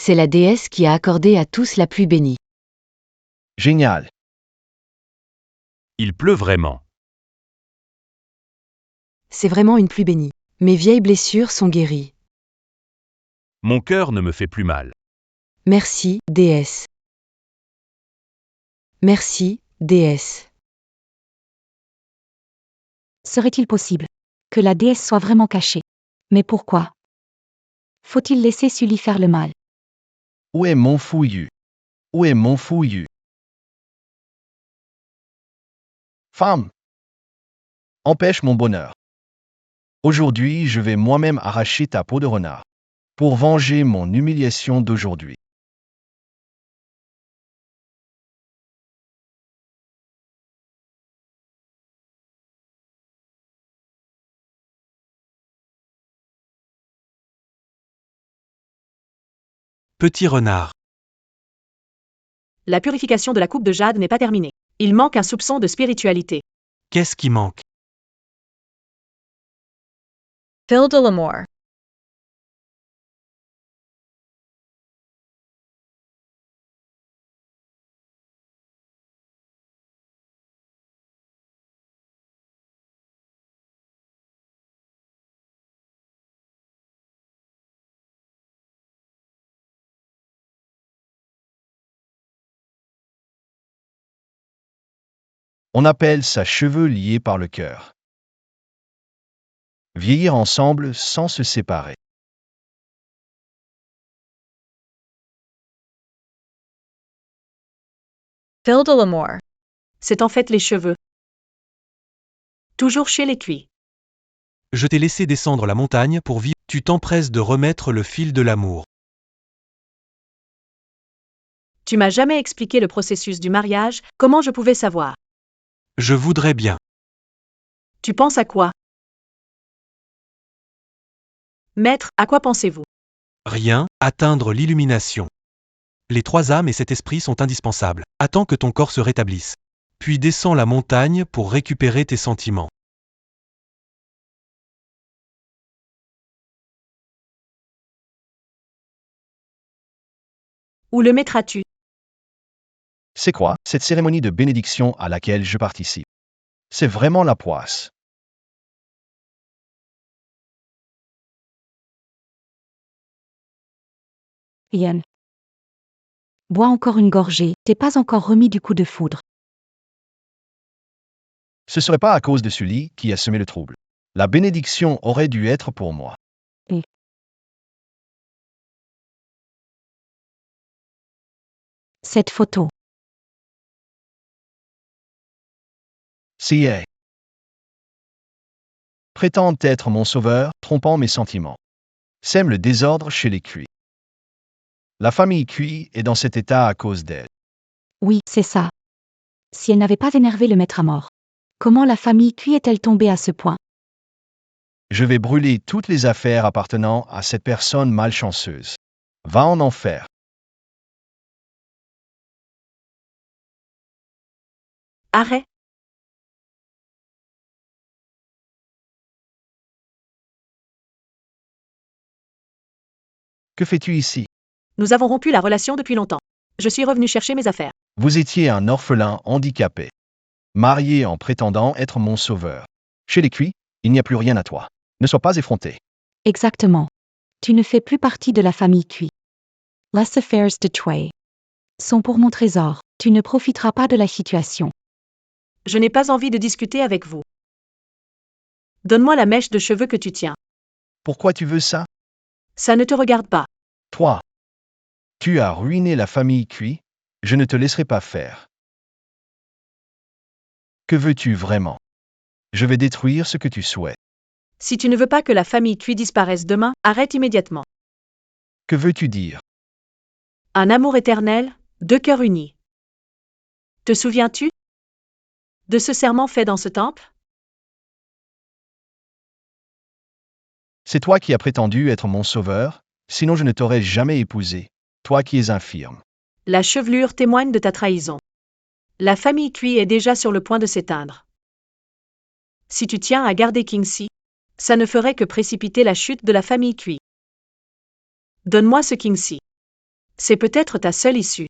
C'est la déesse qui a accordé à tous la pluie bénie. Génial. Il pleut vraiment. C'est vraiment une pluie bénie. Mes vieilles blessures sont guéries. Mon cœur ne me fait plus mal. Merci, déesse. Merci, déesse. Serait-il possible que la déesse soit vraiment cachée? Mais pourquoi? Faut-il laisser Sully faire le mal? Où est mon fouillu? Où est mon fouillu? Femme! Empêche mon bonheur. Aujourd'hui, je vais moi-même arracher ta peau de renard pour venger mon humiliation d'aujourd'hui. Petit renard. La purification de la coupe de jade n'est pas terminée. Il manque un soupçon de spiritualité. Qu'est-ce qui manque? Phil de l'amour. On appelle ça cheveux liés par le cœur. Vieillir ensemble sans se séparer. Phil de l'amour. C'est en fait les cheveux. Toujours chez les cuits. Je t'ai laissé descendre la montagne pour vivre. Tu t'empresses de remettre le fil de l'amour. Tu m'as jamais expliqué le processus du mariage, comment je pouvais savoir? Je voudrais bien. Tu penses à quoi? Maître, à quoi pensez-vous? Rien, atteindre l'illumination. Les trois âmes et cet esprit sont indispensables. Attends que ton corps se rétablisse. Puis descends la montagne pour récupérer tes sentiments. Où le mettras-tu? C'est quoi cette cérémonie de bénédiction à laquelle je participe? C'est vraiment la poisse. Ian. Bois encore une gorgée, t'es pas encore remis du coup de foudre. Ce serait pas à cause de Sully qui a semé le trouble. La bénédiction aurait dû être pour moi. Cette photo. C.A. prétendent être mon sauveur, trompant mes sentiments. Sème le désordre chez les Cuits. La famille Cuit est dans cet état à cause d'elle. Oui, c'est ça. Si elle n'avait pas énervé le maître à mort. Comment la famille Cuit est-elle tombée à ce point? Je vais brûler toutes les affaires appartenant à cette personne malchanceuse. Va en enfer. Arrête. Que fais-tu ici? Nous avons rompu la relation depuis longtemps. Je suis revenu chercher mes affaires. Vous étiez un orphelin handicapé, marié en prétendant être mon sauveur. Chez les Cuits, il n'y a plus rien à toi. Ne sois pas effronté. Exactement. Tu ne fais plus partie de la famille Cuit. Les affaires de Tway sont pour mon trésor. Tu ne profiteras pas de la situation. Je n'ai pas envie de discuter avec vous. Donne-moi la mèche de cheveux que tu tiens. Pourquoi tu veux ça? Ça ne te regarde pas. Toi. Tu as ruiné la famille Cuit. Je ne te laisserai pas faire. Que veux-tu vraiment? Je vais détruire ce que tu souhaites. Si tu ne veux pas que la famille Cuit disparaisse demain, arrête immédiatement. Que veux-tu dire? Un amour éternel, deux cœurs unis. Te souviens-tu de ce serment fait dans ce temple? C'est toi qui as prétendu être mon sauveur, sinon je ne t'aurais jamais épousé, toi qui es infirme. La chevelure témoigne de ta trahison. La famille Cuit est déjà sur le point de s'éteindre. Si tu tiens à garder Kingsley, ça ne ferait que précipiter la chute de la famille Cuit. Donne-moi ce Kingsley. C'est peut-être ta seule issue.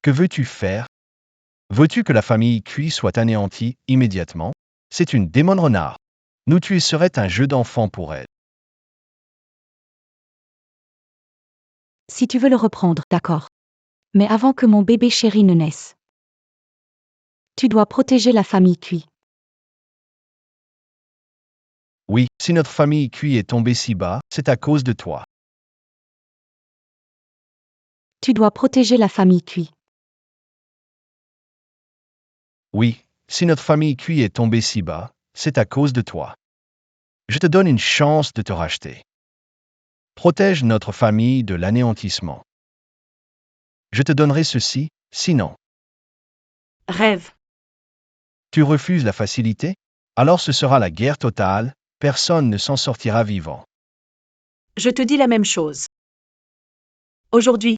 Que veux-tu faire? Veux-tu que la famille Cui soit anéantie immédiatement? C'est une démon renard. Nous tuer serait un jeu d'enfant pour elle. Si tu veux le reprendre, d'accord. Mais avant que mon bébé chéri ne naisse. Tu dois protéger la famille Cui. Oui, si notre famille Cui est tombée si bas, c'est à cause de toi. Tu dois protéger la famille Cui. Oui, si notre famille Cui est tombée si bas, c'est à cause de toi. Je te donne une chance de te racheter. Protège notre famille de l'anéantissement. Je te donnerai ceci, sinon. Rêve. Tu refuses la facilité? Alors ce sera la guerre totale, personne ne s'en sortira vivant. Je te dis la même chose. Aujourd'hui,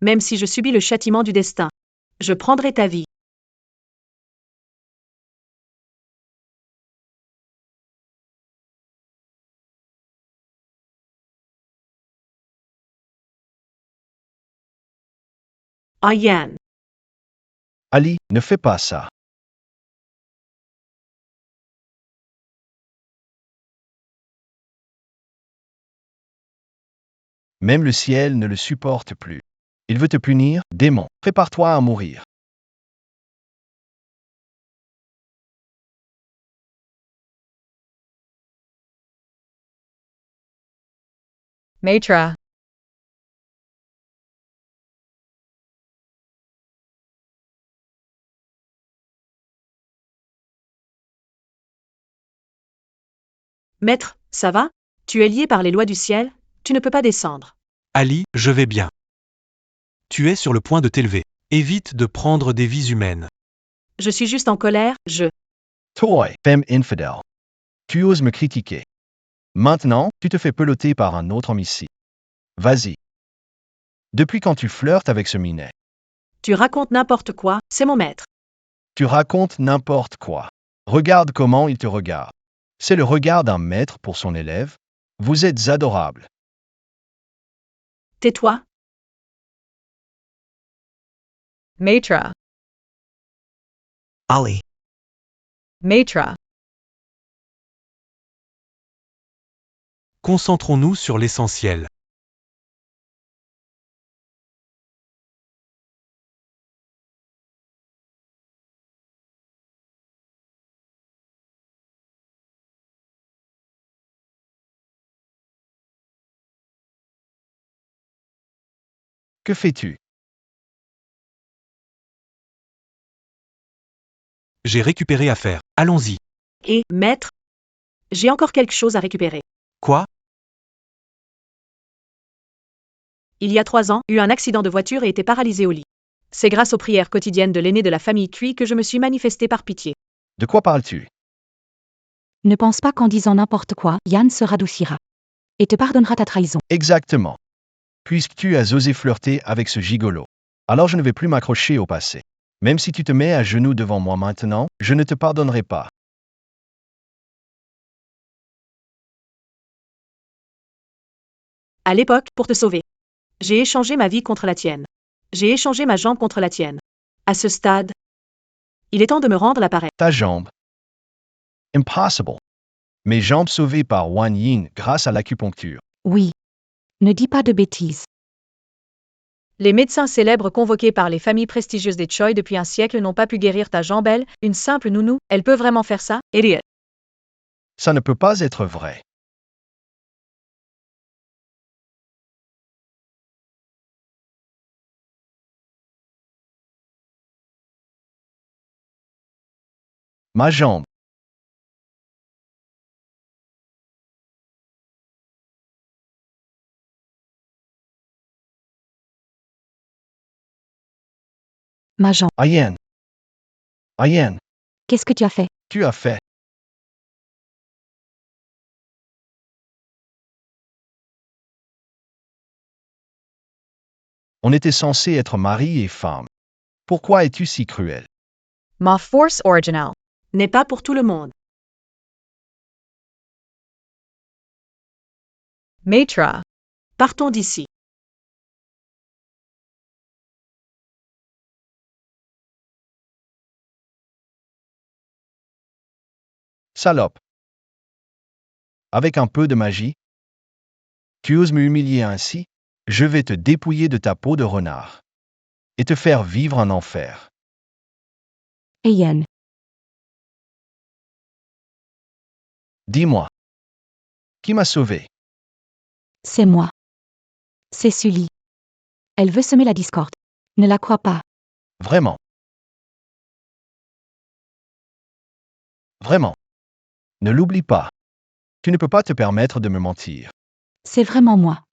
même si je subis le châtiment du destin, je prendrai ta vie. Ah Yan. Ali, ne fais pas ça. Même le ciel ne le supporte plus. Il veut te punir, démon. Prépare-toi à mourir. Maitra. Maître, ça va? Tu es lié par les lois du ciel, tu ne peux pas descendre. Ali, je vais bien. Tu es sur le point de t'élever. Évite de prendre des vies humaines. Je suis juste en colère, Toi, femme infidèle. Tu oses me critiquer. Maintenant, tu te fais peloter par un autre homicide. Vas-y. Depuis quand tu flirtes avec ce minet? Tu racontes n'importe quoi, c'est mon maître. Tu racontes n'importe quoi. Regarde comment il te regarde. C'est le regard d'un maître pour son élève. Vous êtes adorable. Tais-toi. Maitra. Ali. Maitra. Concentrons-nous sur l'essentiel. Que fais-tu? J'ai récupéré à faire. Allons-y. Et, maître, j'ai encore quelque chose à récupérer. Quoi? Il y a 3 ans, eu un accident de voiture et été paralysé au lit. C'est grâce aux prières quotidiennes de l'aîné de la famille Cui que je me suis manifesté par pitié. De quoi parles-tu? Ne pense pas qu'en disant n'importe quoi, Yann se radoucira. Et te pardonnera ta trahison. Exactement. Puisque tu as osé flirter avec ce gigolo. Alors je ne vais plus m'accrocher au passé. Même si tu te mets à genoux devant moi maintenant, je ne te pardonnerai pas. À l'époque, pour te sauver. J'ai échangé ma vie contre la tienne. J'ai échangé ma jambe contre la tienne. À ce stade, il est temps de me rendre l'appareil. Ta jambe. Impossible. Mes jambes sauvées par Wan Yin grâce à l'acupuncture. Oui. Ne dis pas de bêtises. Les médecins célèbres convoqués par les familles prestigieuses des Choi depuis un siècle n'ont pas pu guérir ta jambe, elle, une simple nounou, elle peut vraiment faire ça, idiot. Ça ne peut pas être vrai. Ma jambe. Ma jambe. Ayen. Ayen, Qu'est-ce que tu as fait? tu as fait. On était censé être mari et femme. Pourquoi es-tu si cruel? Ma force original. N'est pas pour tout le monde. Matra. Partons d'ici. Salope. Avec un peu de magie, tu oses me humilier ainsi, je vais te dépouiller de ta peau de renard et te faire vivre un enfer. Ian. Dis-moi, qui m'a sauvé? C'est moi. C'est Sully. Elle veut semer la discorde. Ne la crois pas. Vraiment? Vraiment? Ne l'oublie pas. Tu ne peux pas te permettre de me mentir. C'est vraiment moi.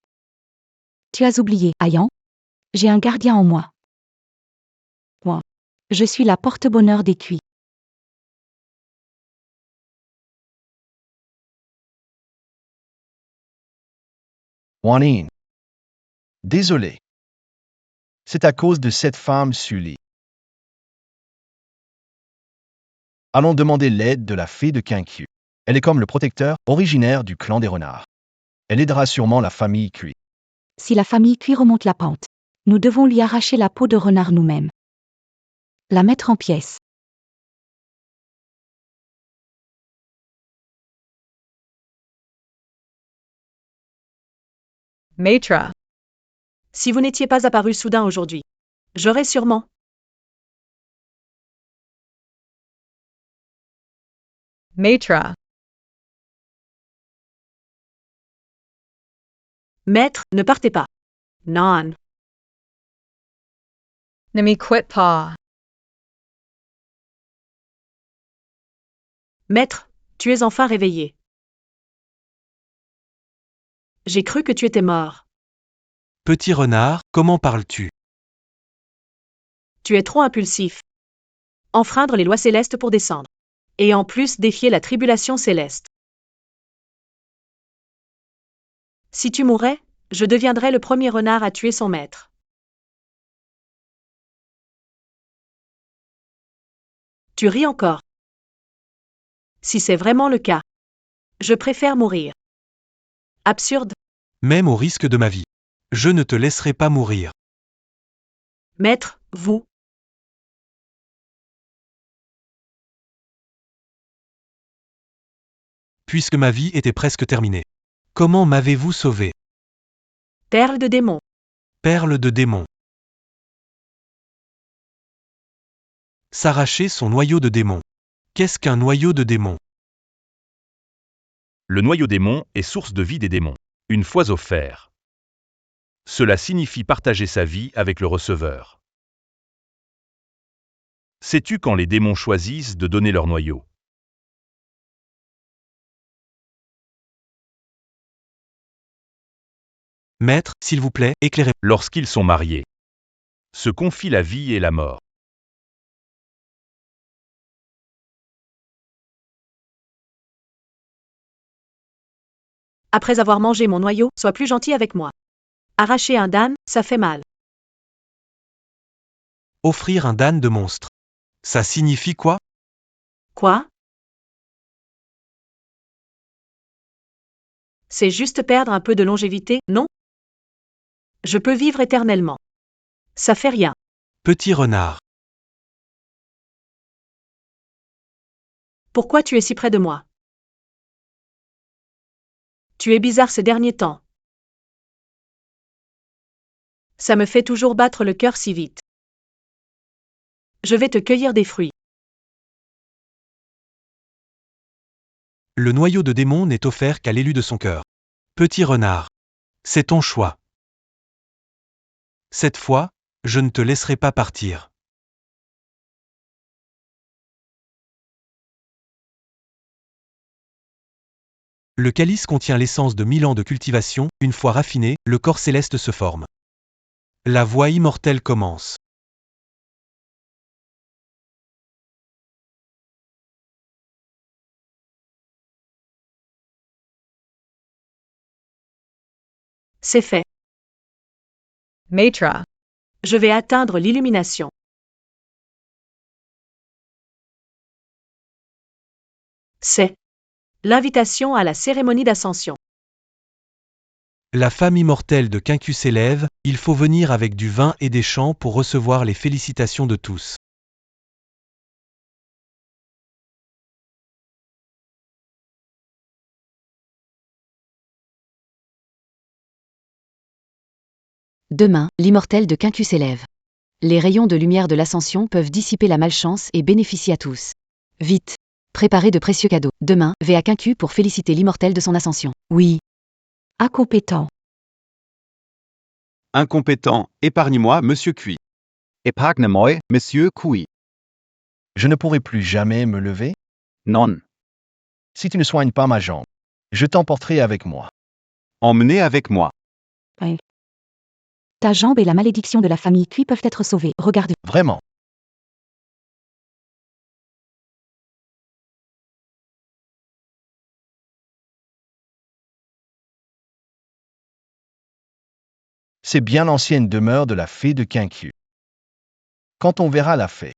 Tu as oublié, Ian? J'ai un gardien en moi. Moi. Je suis la porte-bonheur des cuits. Juanine. Désolé. C'est à cause de cette femme Sully. Allons demander l'aide de la fée de Quinquiu. Elle est comme le protecteur, originaire du clan des renards. Elle aidera sûrement la famille Cuit. Si la famille cuit remonte la pente, nous devons lui arracher la peau de renard nous-mêmes. La mettre en pièces. Matra. Si vous n'étiez pas apparu soudain aujourd'hui, j'aurais sûrement. Matra. Maître, ne partez pas. Non. Nami quit pa. Maître, tu es enfin réveillé. J'ai cru que tu étais mort. Petit renard, comment parles-tu? Tu es trop impulsif. Enfreindre les lois célestes pour descendre. Et en plus défier la tribulation céleste. Si tu mourais, je deviendrais le premier renard à tuer son maître. Tu ris encore. Si c'est vraiment le cas, je préfère mourir. Absurde. Même au risque de ma vie. Je ne te laisserai pas mourir. Maître, vous. Puisque ma vie était presque terminée. Comment m'avez-vous sauvé? Perle de démon. Perle de démon. S'arracher son noyau de démon. Qu'est-ce qu'un noyau de démon? Le noyau démon est source de vie des démons. Une fois offert. Cela signifie partager sa vie avec le receveur. Sais-tu quand les démons choisissent de donner leur noyau? Maître, s'il vous plaît, éclairez. Lorsqu'ils sont mariés. Se confient la vie et la mort. Après avoir mangé mon noyau, sois plus gentil avec moi. Arracher un dâne, ça fait mal. Offrir un dâne de monstre. Ça signifie quoi? Quoi? C'est juste perdre un peu de longévité, non? Je peux vivre éternellement. Ça fait rien. Petit renard. Pourquoi tu es si près de moi? Tu es bizarre ces derniers temps. Ça me fait toujours battre le cœur si vite. Je vais te cueillir des fruits. Le noyau de démon n'est offert qu'à l'élu de son cœur. Petit renard. C'est ton choix. Cette fois, je ne te laisserai pas partir. Le calice contient l'essence de 1000 ans de cultivation, une fois raffiné, le corps céleste se forme. La voie immortelle commence. C'est fait. Matra. Je vais atteindre l'illumination. C'est l'invitation à la cérémonie d'ascension. La femme immortelle de Quincu s'élève, il faut venir avec du vin et des chants pour recevoir les félicitations de tous. Demain, l'immortel de Quincu s'élève. Les rayons de lumière de l'ascension peuvent dissiper la malchance et bénéficier à tous. Vite! Préparez de précieux cadeaux. Demain, vais à Quincu pour féliciter l'immortel de son ascension. Oui. Incompétent. Incompétent, épargne-moi, monsieur Cui. Épargne-moi, monsieur Cui. Je ne pourrai plus jamais me lever? Non. Si tu ne soignes pas ma jambe, je t'emporterai avec moi. Emmenez avec moi. Ta jambe et la malédiction de la famille Cui peuvent être sauvées. Regarde. Vraiment. C'est bien l'ancienne demeure de la fée de Quincu. Quand on verra la fée,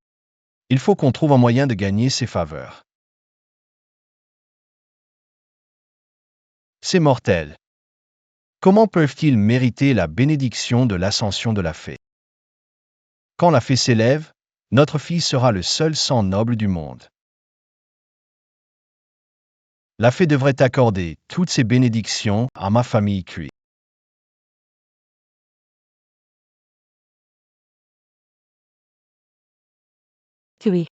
il faut qu'on trouve un moyen de gagner ses faveurs. Ces mortels, comment peuvent-ils mériter la bénédiction de l'ascension de la fée? Quand la fée s'élève, notre fille sera le seul sang noble du monde. La fée devrait accorder toutes ses bénédictions à ma famille Cui. Cui.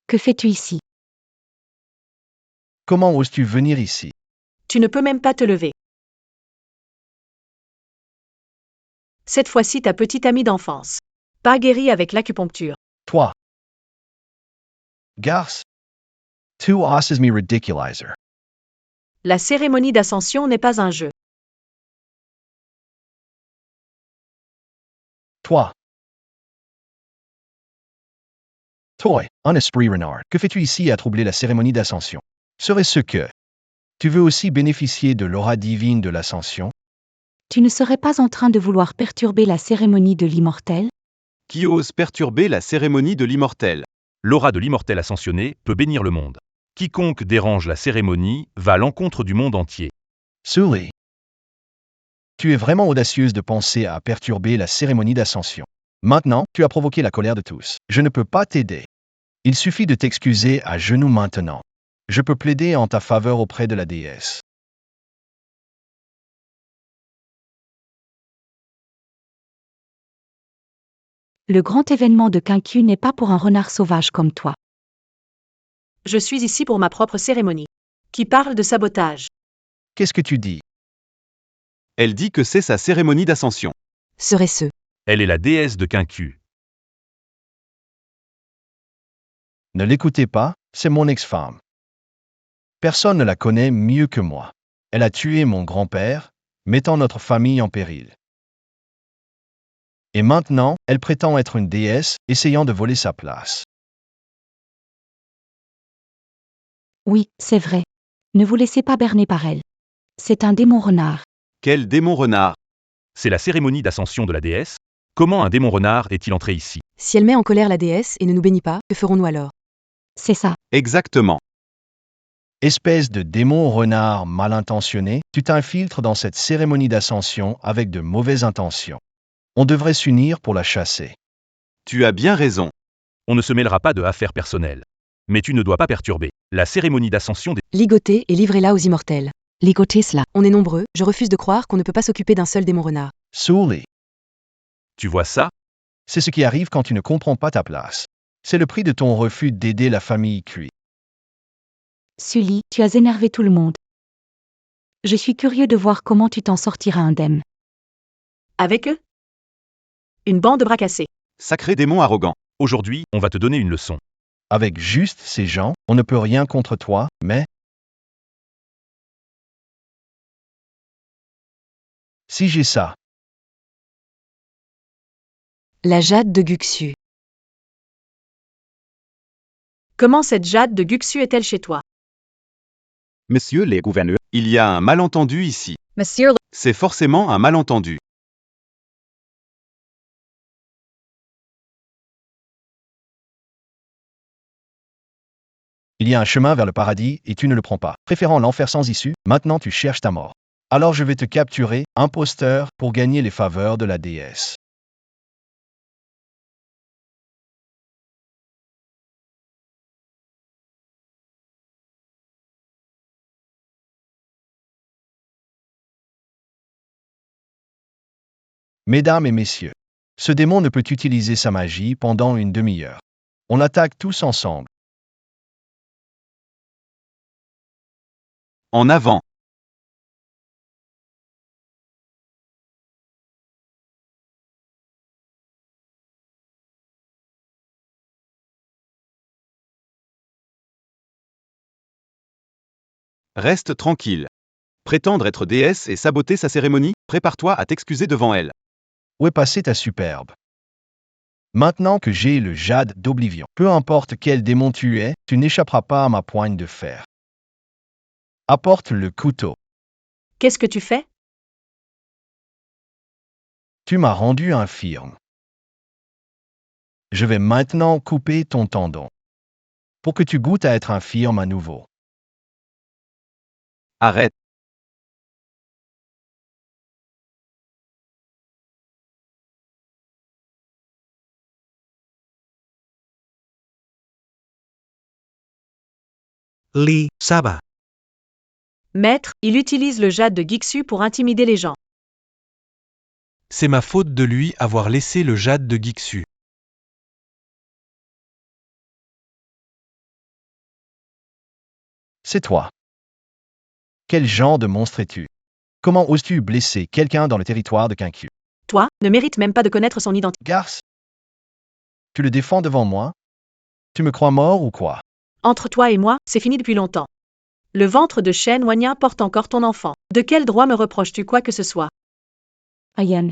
Que fais-tu ici? Comment oses-tu venir ici? Tu ne peux même pas te lever. Cette fois-ci ta petite amie d'enfance. Pas guérie avec l'acupuncture. Toi. Garce. Tu haces me ridiculizer. La cérémonie d'ascension n'est pas un jeu. Toi. Toi, un esprit renard, que fais-tu ici à troubler la cérémonie d'ascension? Serait-ce que tu veux aussi bénéficier de l'aura divine de l'ascension? Tu ne serais pas en train de vouloir perturber la cérémonie de l'immortel? Qui ose perturber la cérémonie de l'immortel? L'aura de l'immortel ascensionné peut bénir le monde. Quiconque dérange la cérémonie va à l'encontre du monde entier. Sully. Tu es vraiment audacieuse de penser à perturber la cérémonie d'ascension. Maintenant, tu as provoqué la colère de tous. Je ne peux pas t'aider. Il suffit de t'excuser à genoux maintenant. Je peux plaider en ta faveur auprès de la déesse. Le grand événement de Quincu n'est pas pour un renard sauvage comme toi. Je suis ici pour ma propre cérémonie. Qui parle de sabotage? Qu'est-ce que tu dis? Elle dit que c'est sa cérémonie d'ascension. Serait-ce. Elle est la déesse de Quincu. Ne l'écoutez pas, c'est mon ex-femme. Personne ne la connaît mieux que moi. Elle a tué mon grand-père, mettant notre famille en péril. Et maintenant, elle prétend être une déesse, essayant de voler sa place. Oui, c'est vrai. Ne vous laissez pas berner par elle. C'est un démon renard. Quel démon renard! C'est la cérémonie d'ascension de la déesse. Comment un démon renard est-il entré ici? Si elle met en colère la déesse et ne nous bénit pas, que ferons-nous alors? C'est ça. Exactement. Espèce de démon renard mal intentionné, tu t'infiltres dans cette cérémonie d'ascension avec de mauvaises intentions. On devrait s'unir pour la chasser. Tu as bien raison. On ne se mêlera pas de affaires personnelles. Mais tu ne dois pas perturber la cérémonie d'ascension des... Ligotez et livrez-la aux immortels. Ligotez cela. On est nombreux, je refuse de croire qu'on ne peut pas s'occuper d'un seul démon renard. Sully, Tu vois ça? c'est ce qui arrive quand tu ne comprends pas ta place. C'est le prix de ton refus d'aider la famille Cui. Sully, tu as énervé tout le monde. Je suis curieux de voir comment tu t'en sortiras indemne. Avec eux? Une bande de bras cassés. Sacré démon arrogant. Aujourd'hui, on va te donner une leçon. Avec juste ces gens, on ne peut rien contre toi, mais... Si j'ai ça, La jade de Guxu. Comment cette Jade de Guxu est-elle chez toi? Monsieur les gouverneurs, Il y a un malentendu ici. Monsieur le C'est forcément un malentendu. il y a un chemin vers le paradis et tu ne le prends pas. Préférant l'enfer sans issue, maintenant tu cherches ta mort. Alors je vais te capturer, imposteur, pour gagner les faveurs de la déesse. Mesdames et messieurs, ce démon ne peut utiliser sa magie pendant une demi-heure. On attaque tous ensemble. En avant. Reste tranquille. Prétendre être déesse et saboter sa cérémonie, prépare-toi à t'excuser devant elle. Où est passée ta superbe? Maintenant que j'ai le jade d'Oblivion, peu importe quel démon tu es, tu n'échapperas pas à ma poigne de fer. Apporte le couteau. Qu'est-ce que tu fais? Tu m'as rendu infirme. Je vais maintenant couper ton tendon, pour que tu goûtes à être infirme à nouveau. Arrête. Li Saba. Maître, il utilise le jade de Gixu pour intimider les gens. C'est ma faute de lui avoir laissé le jade de Gixu. C'est toi. Quel genre de monstre es-tu? Comment oses-tu blesser quelqu'un dans le territoire de Quincu? Toi, ne mérite même pas de connaître son identité. Garce, tu le défends devant moi? Tu me crois mort ou quoi? Entre toi et moi, c'est fini depuis longtemps. Le ventre de Shen Wanyan porte encore ton enfant. De quel droit me reproches-tu quoi que ce soit? Ayan.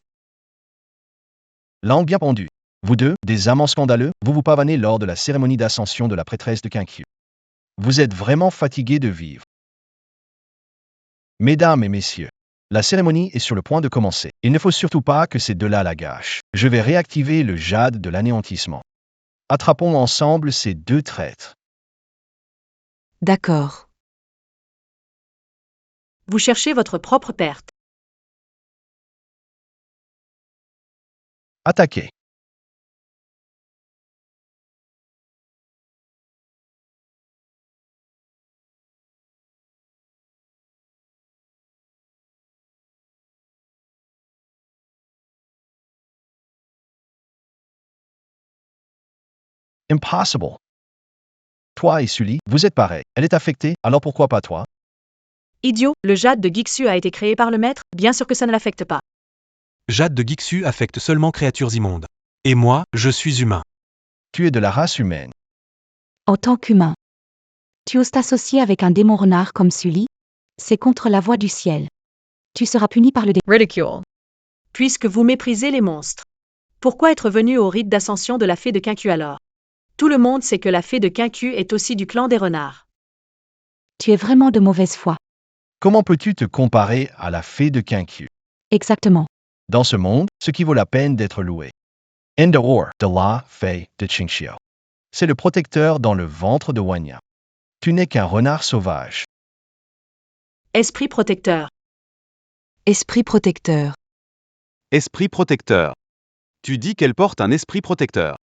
Langue bien pendue. Vous deux, des amants scandaleux, vous vous pavanez lors de la cérémonie d'ascension de la prêtresse de Quincu. Vous êtes vraiment fatigués de vivre. Mesdames et messieurs, la cérémonie est sur le point de commencer. Il ne faut surtout pas que ces deux-là la gâchent. Je vais réactiver le jade de l'anéantissement. Attrapons ensemble ces deux traîtres. D'accord. Vous cherchez votre propre perte. Attaquez. Impossible. Toi et Sully, vous êtes pareils. Elle est affectée, alors pourquoi pas toi? Idiot, le jade de Gixu a été créé par le maître, bien sûr que ça ne l'affecte pas. Jade de Gixu affecte seulement créatures immondes. Et moi, je suis humain. Tu es de la race humaine. En tant qu'humain, tu oses t'associer avec un démon renard comme Sully? C'est contre la voie du ciel. Tu seras puni par le Ridicule. Puisque vous méprisez les monstres. Pourquoi être venu au rite d'ascension de la fée de Quincu alors? Tout le monde sait que la fée de Quincu est aussi du clan des renards. Tu es vraiment de mauvaise foi. Comment peux-tu te comparer à la fée de Quincu? Exactement. Dans ce monde, ce qui vaut la peine d'être loué. Endaor de la fée de Qingxiao. C'est le protecteur dans le ventre de Wanyan. Tu n'es qu'un renard sauvage. Esprit protecteur. Esprit protecteur. Esprit protecteur. Tu dis qu'elle porte un esprit protecteur.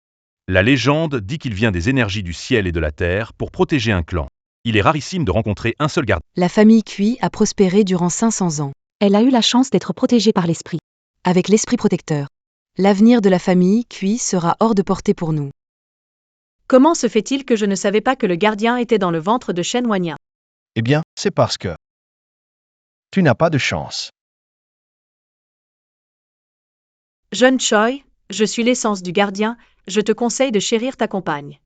La légende dit qu'il vient des énergies du ciel et de la terre pour protéger un clan. Il est rarissime de rencontrer un seul gardien. La famille Cui a prospéré durant 500 ans. Elle a eu la chance d'être protégée par l'esprit. Avec l'esprit protecteur. L'avenir de la famille Cui sera hors de portée pour nous. Comment se fait-il que je ne savais pas que le gardien était dans le ventre de Shen Wanyan? Eh bien, c'est parce que tu n'as pas de chance. Jeune Choi, je suis l'essence du gardien, je te conseille de chérir ta compagne.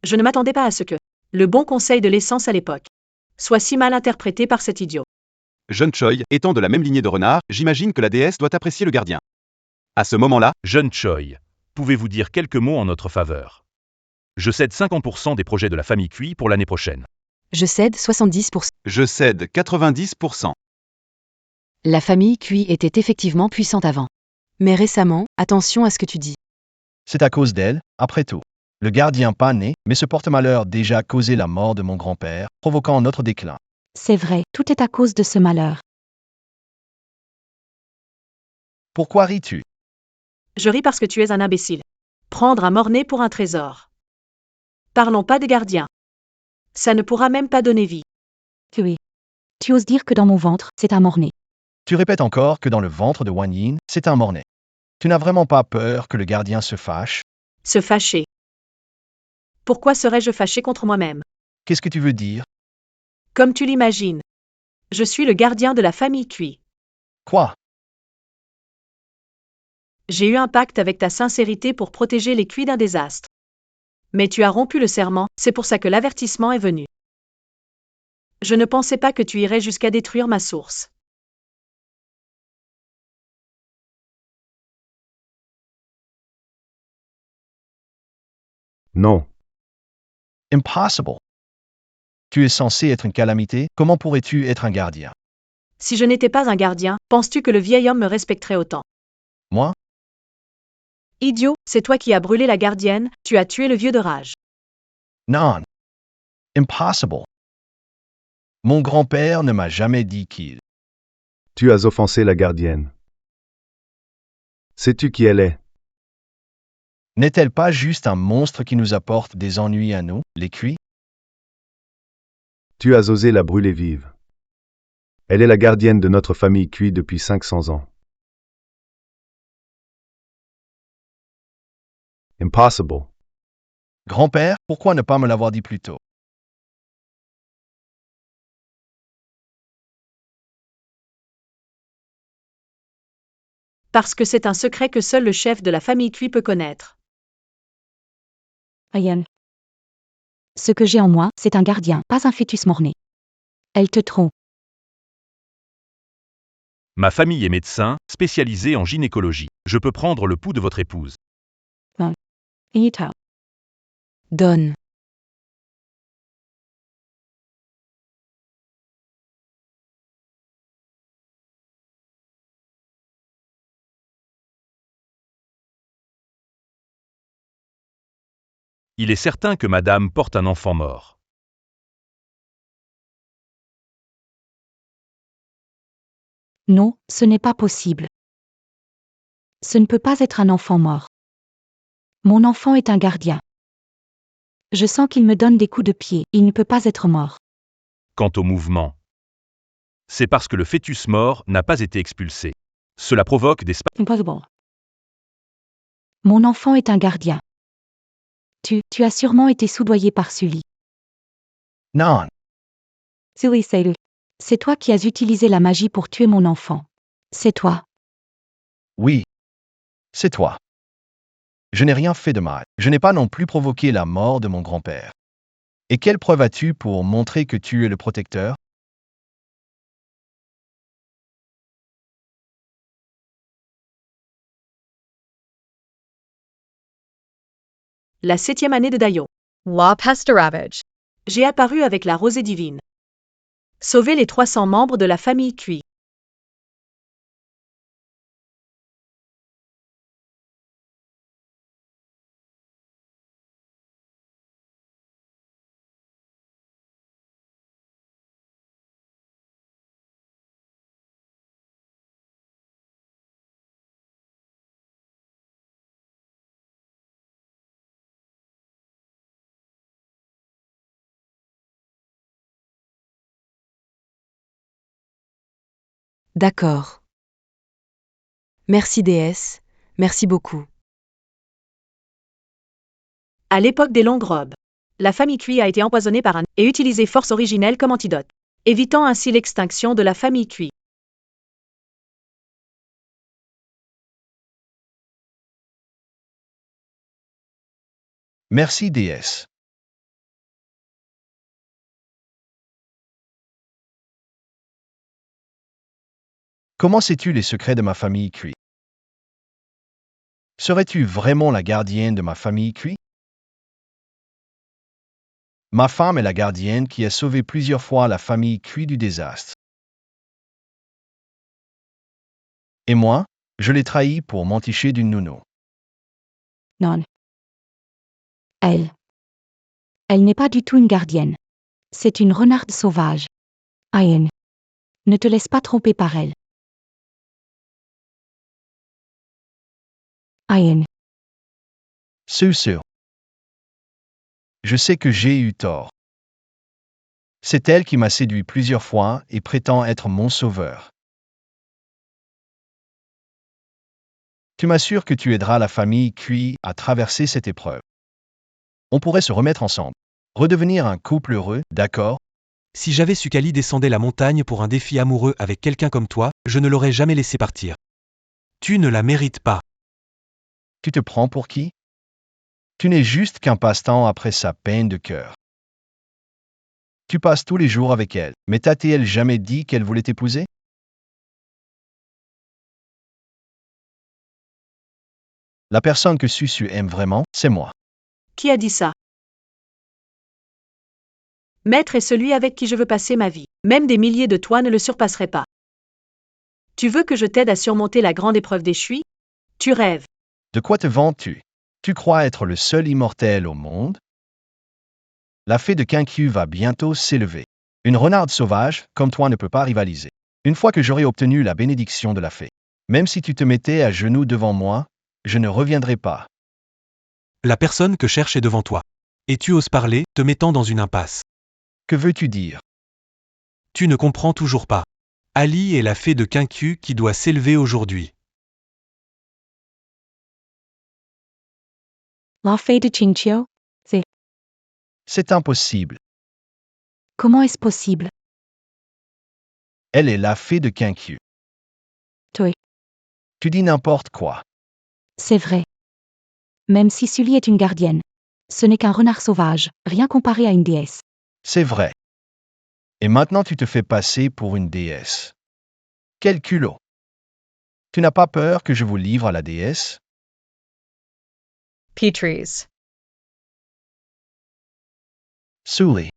Je ne m'attendais pas à ce que le bon conseil de l'essence à l'époque soit si mal interprété par cet idiot. Jeune Choi, étant de la même lignée de renard, j'imagine que la déesse doit apprécier le gardien. À ce moment-là, Jeune Choi, pouvez-vous dire quelques mots en notre faveur? Je cède 50% des projets de la famille Cui pour l'année prochaine. Je cède 70%. je cède 90%. La famille Cui était effectivement puissante avant. Mais récemment, attention à ce que tu dis. C'est à cause d'elle, après tout. Le gardien pas né, mais ce porte-malheur déjà causé la mort de mon grand-père, provoquant notre déclin. C'est vrai, tout est à cause de ce malheur. Pourquoi ris-tu? Je ris parce que tu es un imbécile. Prendre un mort-né pour un trésor. Parlons pas des gardiens. Ça ne pourra même pas donner vie. Tu oses dire que dans mon ventre, c'est un mort-né. Tu répètes encore que dans le ventre de Wan Yin, c'est un mort-né. Tu n'as vraiment pas peur que le gardien se fâche? Se fâcher. Pourquoi serais-je fâché contre moi-même? Qu'est-ce que tu veux dire? Comme tu l'imagines. Je suis le gardien de la famille Cui. Quoi? J'ai eu un pacte avec ta sincérité pour protéger les Cui d'un désastre. Mais tu as rompu le serment, c'est pour ça que l'avertissement est venu. Je ne pensais pas que tu irais jusqu'à détruire ma source. Non. Impossible. Tu es censé être une calamité, comment pourrais-tu être un gardien? Si je n'étais pas un gardien, penses-tu que le vieil homme me respecterait autant? Moi? Idiot, c'est toi qui as brûlé la gardienne, tu as tué le vieux de rage. Non. Impossible. Mon grand-père ne m'a jamais dit qu'il. Tu as offensé la gardienne. Sais-tu qui elle est? N'est-elle pas juste un monstre qui nous apporte des ennuis à nous, les Cui? Tu as osé la brûler vive. Elle est la gardienne de notre famille Cui depuis 500 ans. Impossible. Grand-père, pourquoi ne pas me l'avoir dit plus tôt? Parce que c'est un secret que seul le chef de la famille Cui peut connaître. Ayan. Ce que j'ai en moi, c'est un gardien, pas un fœtus mort-né. Elle te trompe. Ma famille est médecin, spécialisé en gynécologie. Je peux prendre le pouls de votre épouse. Donne. Il est certain que madame porte un enfant mort. Non, ce n'est pas possible. Ce ne peut pas être un enfant mort. Mon enfant est un gardien. Je sens qu'il me donne des coups de pied, il ne peut pas être mort. Quant au mouvement, c'est parce que le fœtus mort n'a pas été expulsé. Cela provoque des Impossible. Mon enfant est un gardien. Tu as sûrement été soudoyé par Sully. Non. Sully Sailor. C'est toi qui as utilisé la magie pour tuer mon enfant. C'est toi. Oui. C'est toi. Je n'ai rien fait de mal. Je n'ai pas non plus provoqué la mort de mon grand-père. Et quelle preuve as-tu pour montrer que tu es le protecteur? La 7e année de Dayo. La Pesteravage. J'ai apparu avec la rosée divine. Sauver les 300 membres de la famille Cui. D'accord. Merci déesse, merci beaucoup. À l'époque des longues robes. La famille Cui a été empoisonnée par un et utilisé force originelle comme antidote, évitant ainsi l'extinction de la famille Cui. Merci, déesse. Comment sais-tu les secrets de ma famille Cui? Serais-tu vraiment la gardienne de ma famille Cui? Ma femme est la gardienne qui a sauvé plusieurs fois la famille Cui du désastre. Et moi, je l'ai trahi pour m'enticher d'une nounou. Non. Elle n'est pas du tout une gardienne. C'est une renarde sauvage. Aïn. Ne te laisse pas tromper par elle. Aïn. Sûr. Je sais que j'ai eu tort. C'est elle qui m'a séduit plusieurs fois et prétend être mon sauveur. Tu m'assures que tu aideras la famille Cui à traverser cette épreuve. On pourrait se remettre ensemble. Redevenir un couple heureux, d'accord? Si j'avais su qu'Ali descendait la montagne pour un défi amoureux avec quelqu'un comme toi, je ne l'aurais jamais laissé partir. Tu ne la mérites pas. Tu te prends pour qui? Tu n'es juste qu'un passe-temps après sa peine de cœur. Tu passes tous les jours avec elle, mais t'a-t-elle jamais dit qu'elle voulait t'épouser? La personne que Susu aime vraiment, c'est moi. Qui a dit ça? Maître est celui avec qui je veux passer ma vie. Même des milliers de toi ne le surpasseraient pas. Tu veux que je t'aide à surmonter la grande épreuve des Chui? Tu rêves. De quoi te vantes-tu? Tu crois être le seul immortel au monde? La fée de Kinkyu va bientôt s'élever. Une renarde sauvage, comme toi, ne peut pas rivaliser. Une fois que j'aurai obtenu la bénédiction de la fée, même si tu te mettais à genoux devant moi, je ne reviendrai pas. La personne que cherche est devant toi. Et tu oses parler, te mettant dans une impasse. Que veux-tu dire? Tu ne comprends toujours pas. Ali est la fée de Kinkyu qui doit s'élever aujourd'hui. La fée de Qingqiu? C'est impossible. Comment est-ce possible? Elle est la fée de Kinkyu. Toi. Tu dis n'importe quoi. C'est vrai. Même si Sully est une gardienne. Ce n'est qu'un renard sauvage, rien comparé à une déesse. C'est vrai. Et maintenant tu te fais passer pour une déesse. Quel culot! Tu n'as pas peur que je vous livre à la déesse? Peaches. Sully.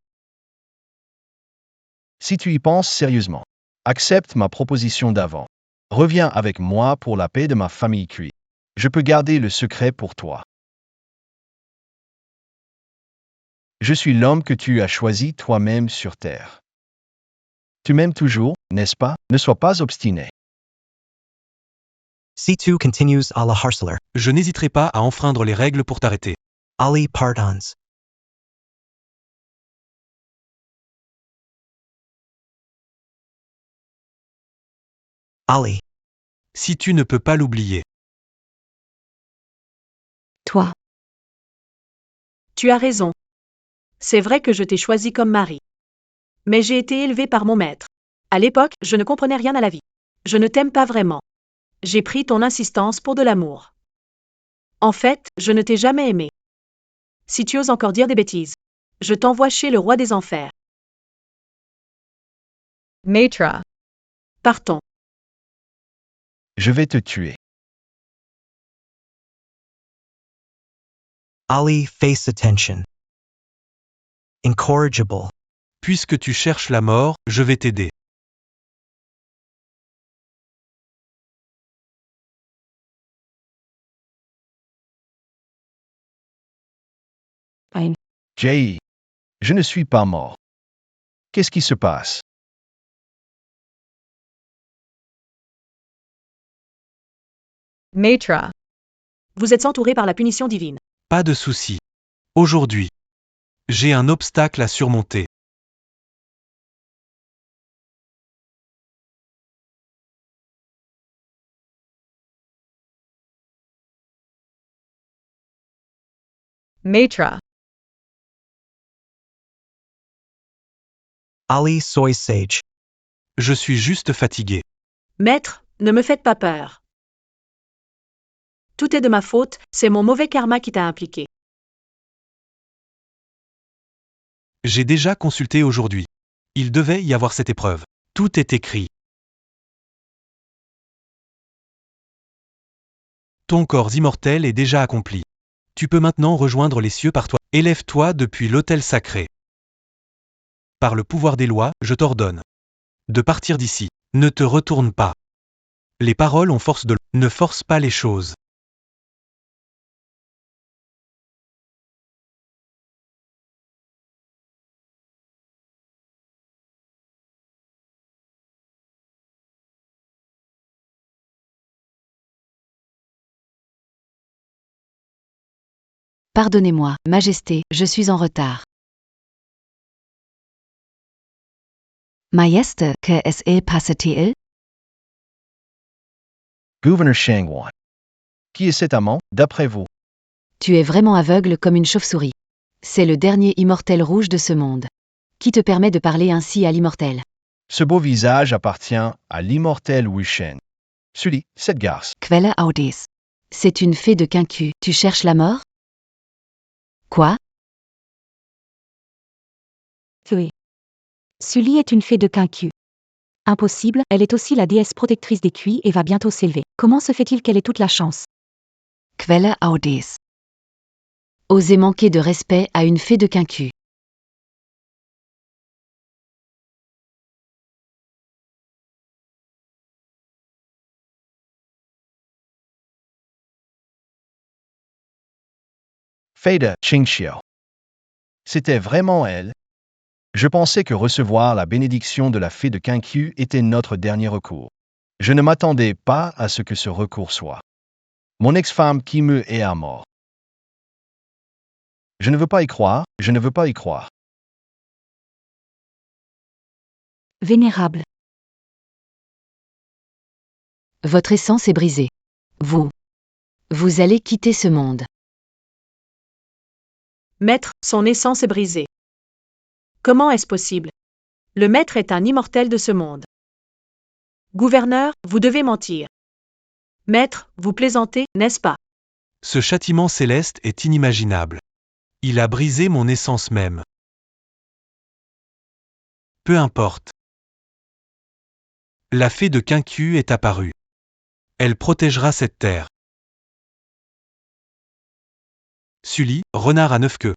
Si tu y penses sérieusement, accepte ma proposition d'avant. Reviens avec moi pour la paix de ma famille Cui. Je peux garder le secret pour toi. Je suis l'homme que tu as choisi toi-même sur Terre. Tu m'aimes toujours, n'est-ce pas? Ne sois pas obstiné. C2 continues à la harceler. Je n'hésiterai pas à enfreindre les règles pour t'arrêter. Ali pardons. Ali. Si tu ne peux pas l'oublier. Toi. Tu as raison. C'est vrai que je t'ai choisi comme mari. Mais j'ai été élevée par mon maître. À l'époque, je ne comprenais rien à la vie. Je ne t'aime pas vraiment. J'ai pris ton insistance pour de l'amour. En fait, je ne t'ai jamais aimé. Si tu oses encore dire des bêtises, je t'envoie chez le roi des enfers. Matra. Partons. Je vais te tuer. Ali face attention. Incorrigible. Puisque tu cherches la mort, je vais t'aider. Aïn. Jay, je ne suis pas mort. Qu'est-ce qui se passe? Matra. Vous êtes entouré par la punition divine. Pas de souci. Aujourd'hui, j'ai un obstacle à surmonter. Matra. Ali soy sage. Je suis juste fatigué. Maître, ne me faites pas peur. Tout est de ma faute, c'est mon mauvais karma qui t'a impliqué. J'ai déjà consulté aujourd'hui. Il devait y avoir cette épreuve. Tout est écrit. Ton corps immortel est déjà accompli. Tu peux maintenant rejoindre les cieux par toi. Élève-toi depuis l'autel sacré. Par le pouvoir des lois, je t'ordonne de partir d'ici. Ne te retourne pas. Les paroles ont force de... Ne force pas les choses. Pardonnez-moi, Majesté, je suis en retard. Majeste, que est-il passé-il? Gouverneur Shangwan. Qui est cet amant, d'après vous? Tu es vraiment aveugle comme une chauve-souris. C'est le dernier immortel rouge de ce monde. Qui te permet de parler ainsi à l'immortel? Ce beau visage appartient à l'immortel Wu Shen. Sully, cette garce. Quelle audace. C'est une fée de quincu. Tu cherches la mort? Quoi? Oui. Sully est une fée de quincu. Impossible, elle est aussi la déesse protectrice des cuits et va bientôt s'élever. Comment se fait-il qu'elle ait toute la chance? Quelle audace. Oser manquer de respect à une fée de quincu. Fée de Qingxiao. C'était vraiment elle. Je pensais que recevoir la bénédiction de la fée de Quincu était notre dernier recours. Je ne m'attendais pas à ce que ce recours soit. Mon ex-femme qui me est à mort. Je ne veux pas y croire, je ne veux pas y croire. Vénérable. Votre essence est brisée. Vous allez quitter ce monde. Maître, son essence est brisée. Comment est-ce possible? Le maître est un immortel de ce monde. Gouverneur, vous devez mentir. Maître, vous plaisantez, n'est-ce pas? Ce châtiment céleste est inimaginable. Il a brisé mon essence même. Peu importe. La fée de Quincu est apparue. Elle protégera cette terre. Sully, renard à 9 queues.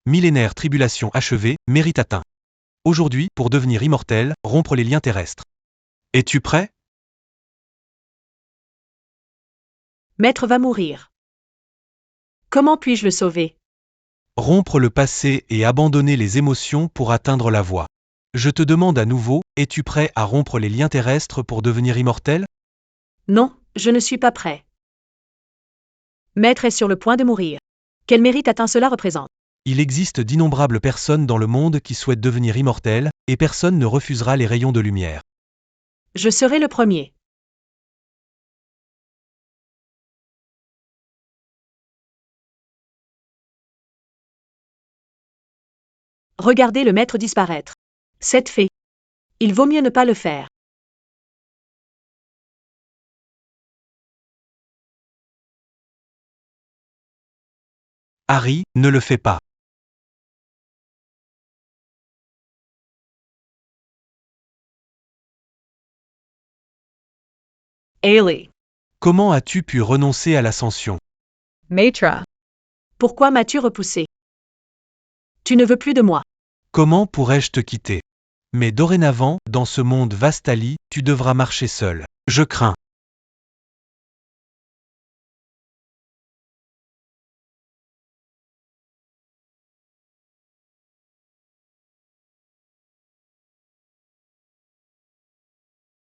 Millénaire tribulation achevée, mérite atteint. Aujourd'hui, pour devenir immortel, rompre les liens terrestres. Es-tu prêt? Maître va mourir. Comment puis-je le sauver? Rompre le passé et abandonner les émotions pour atteindre la voie. Je te demande à nouveau, es-tu prêt à rompre les liens terrestres pour devenir immortel? Non, je ne suis pas prêt. Maître est sur le point de mourir. Quel mérite atteint cela représente? Il existe d'innombrables personnes dans le monde qui souhaitent devenir immortelles, et personne ne refusera les rayons de lumière. Je serai le premier. Regardez le maître disparaître. Cette fée. Il vaut mieux ne pas le faire. Harry, ne le fais pas. Ailey. Comment as-tu pu renoncer à l'ascension? Maître. Pourquoi m'as-tu repoussé? Tu ne veux plus de moi. Comment pourrais-je te quitter? Mais dorénavant, dans ce monde Vastali, tu devras marcher seul. Je crains.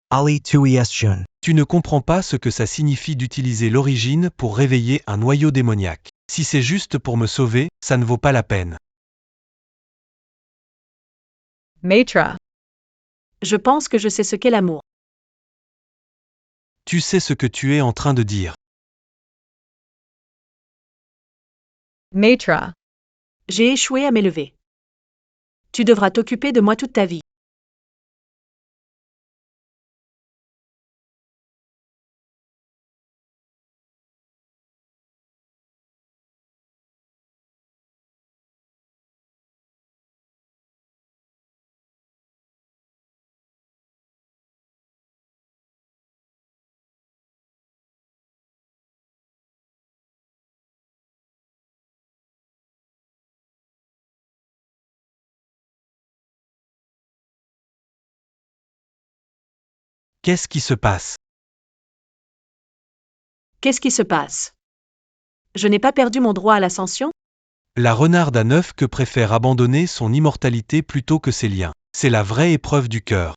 Ali 2es Jun. Tu ne comprends pas ce que ça signifie d'utiliser l'origine pour réveiller un noyau démoniaque. Si c'est juste pour me sauver, ça ne vaut pas la peine. Maître. Je pense que je sais ce qu'est l'amour. Tu sais ce que tu es en train de dire. Maître. J'ai échoué à m'élever. Tu devras t'occuper de moi toute ta vie. Qu'est-ce qui se passe? Qu'est-ce qui se passe? Je n'ai pas perdu mon droit à l'ascension? La renarde à 9 queues préfère abandonner son immortalité plutôt que ses liens. C'est la vraie épreuve du cœur.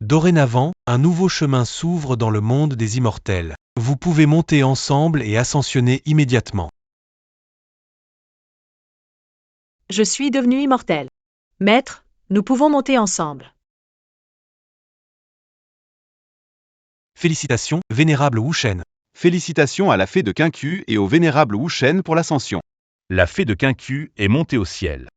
Dorénavant, un nouveau chemin s'ouvre dans le monde des immortels. Vous pouvez monter ensemble et ascensionner immédiatement. Je suis devenu immortel. Maître, nous pouvons monter ensemble. Félicitations, vénérable Wu-Shen. Félicitations à la fée de Quincu et au vénérable Wu-Shen pour l'ascension. La fée de Quincu est montée au ciel.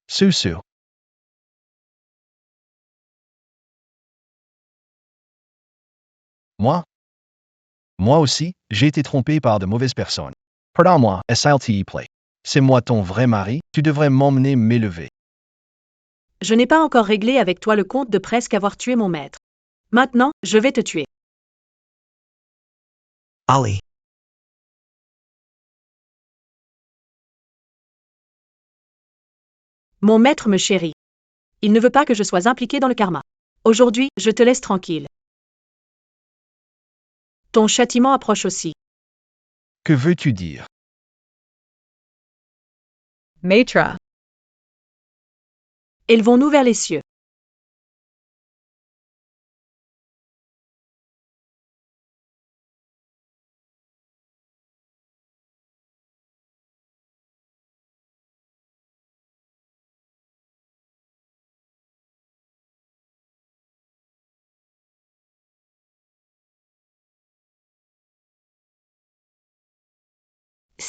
Susu. Moi? Moi aussi, j'ai été trompé par de mauvaises personnes. Pardonne-moi, s'il te plaît. C'est moi ton vrai mari, tu devrais m'emmener m'élever. Je n'ai pas encore réglé avec toi le compte de presque avoir tué mon maître. Maintenant, je vais te tuer. Ali. Mon maître me chérit. Il ne veut pas que je sois impliqué dans le karma. Aujourd'hui, je te laisse tranquille. Ton châtiment approche aussi. Que veux-tu dire? Maître. Élevons-nous vers les cieux.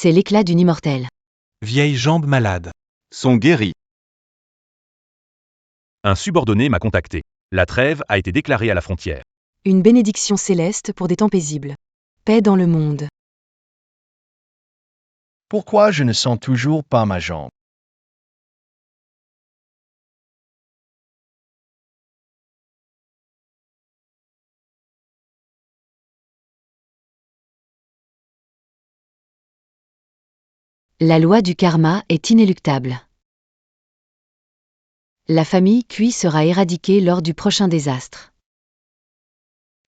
C'est l'éclat d'une immortelle. Vieille jambe malade. Sont guéris. Un subordonné m'a contacté. La trêve a été déclarée à la frontière. Une bénédiction céleste pour des temps paisibles. Paix dans le monde. Pourquoi je ne sens toujours pas ma jambe? La loi du karma est inéluctable. La famille Cui sera éradiquée lors du prochain désastre.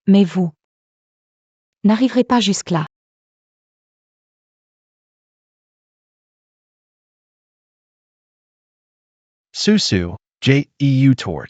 Mais vous n'arriverez pas jusque-là. Susu, J.E.U. Tort.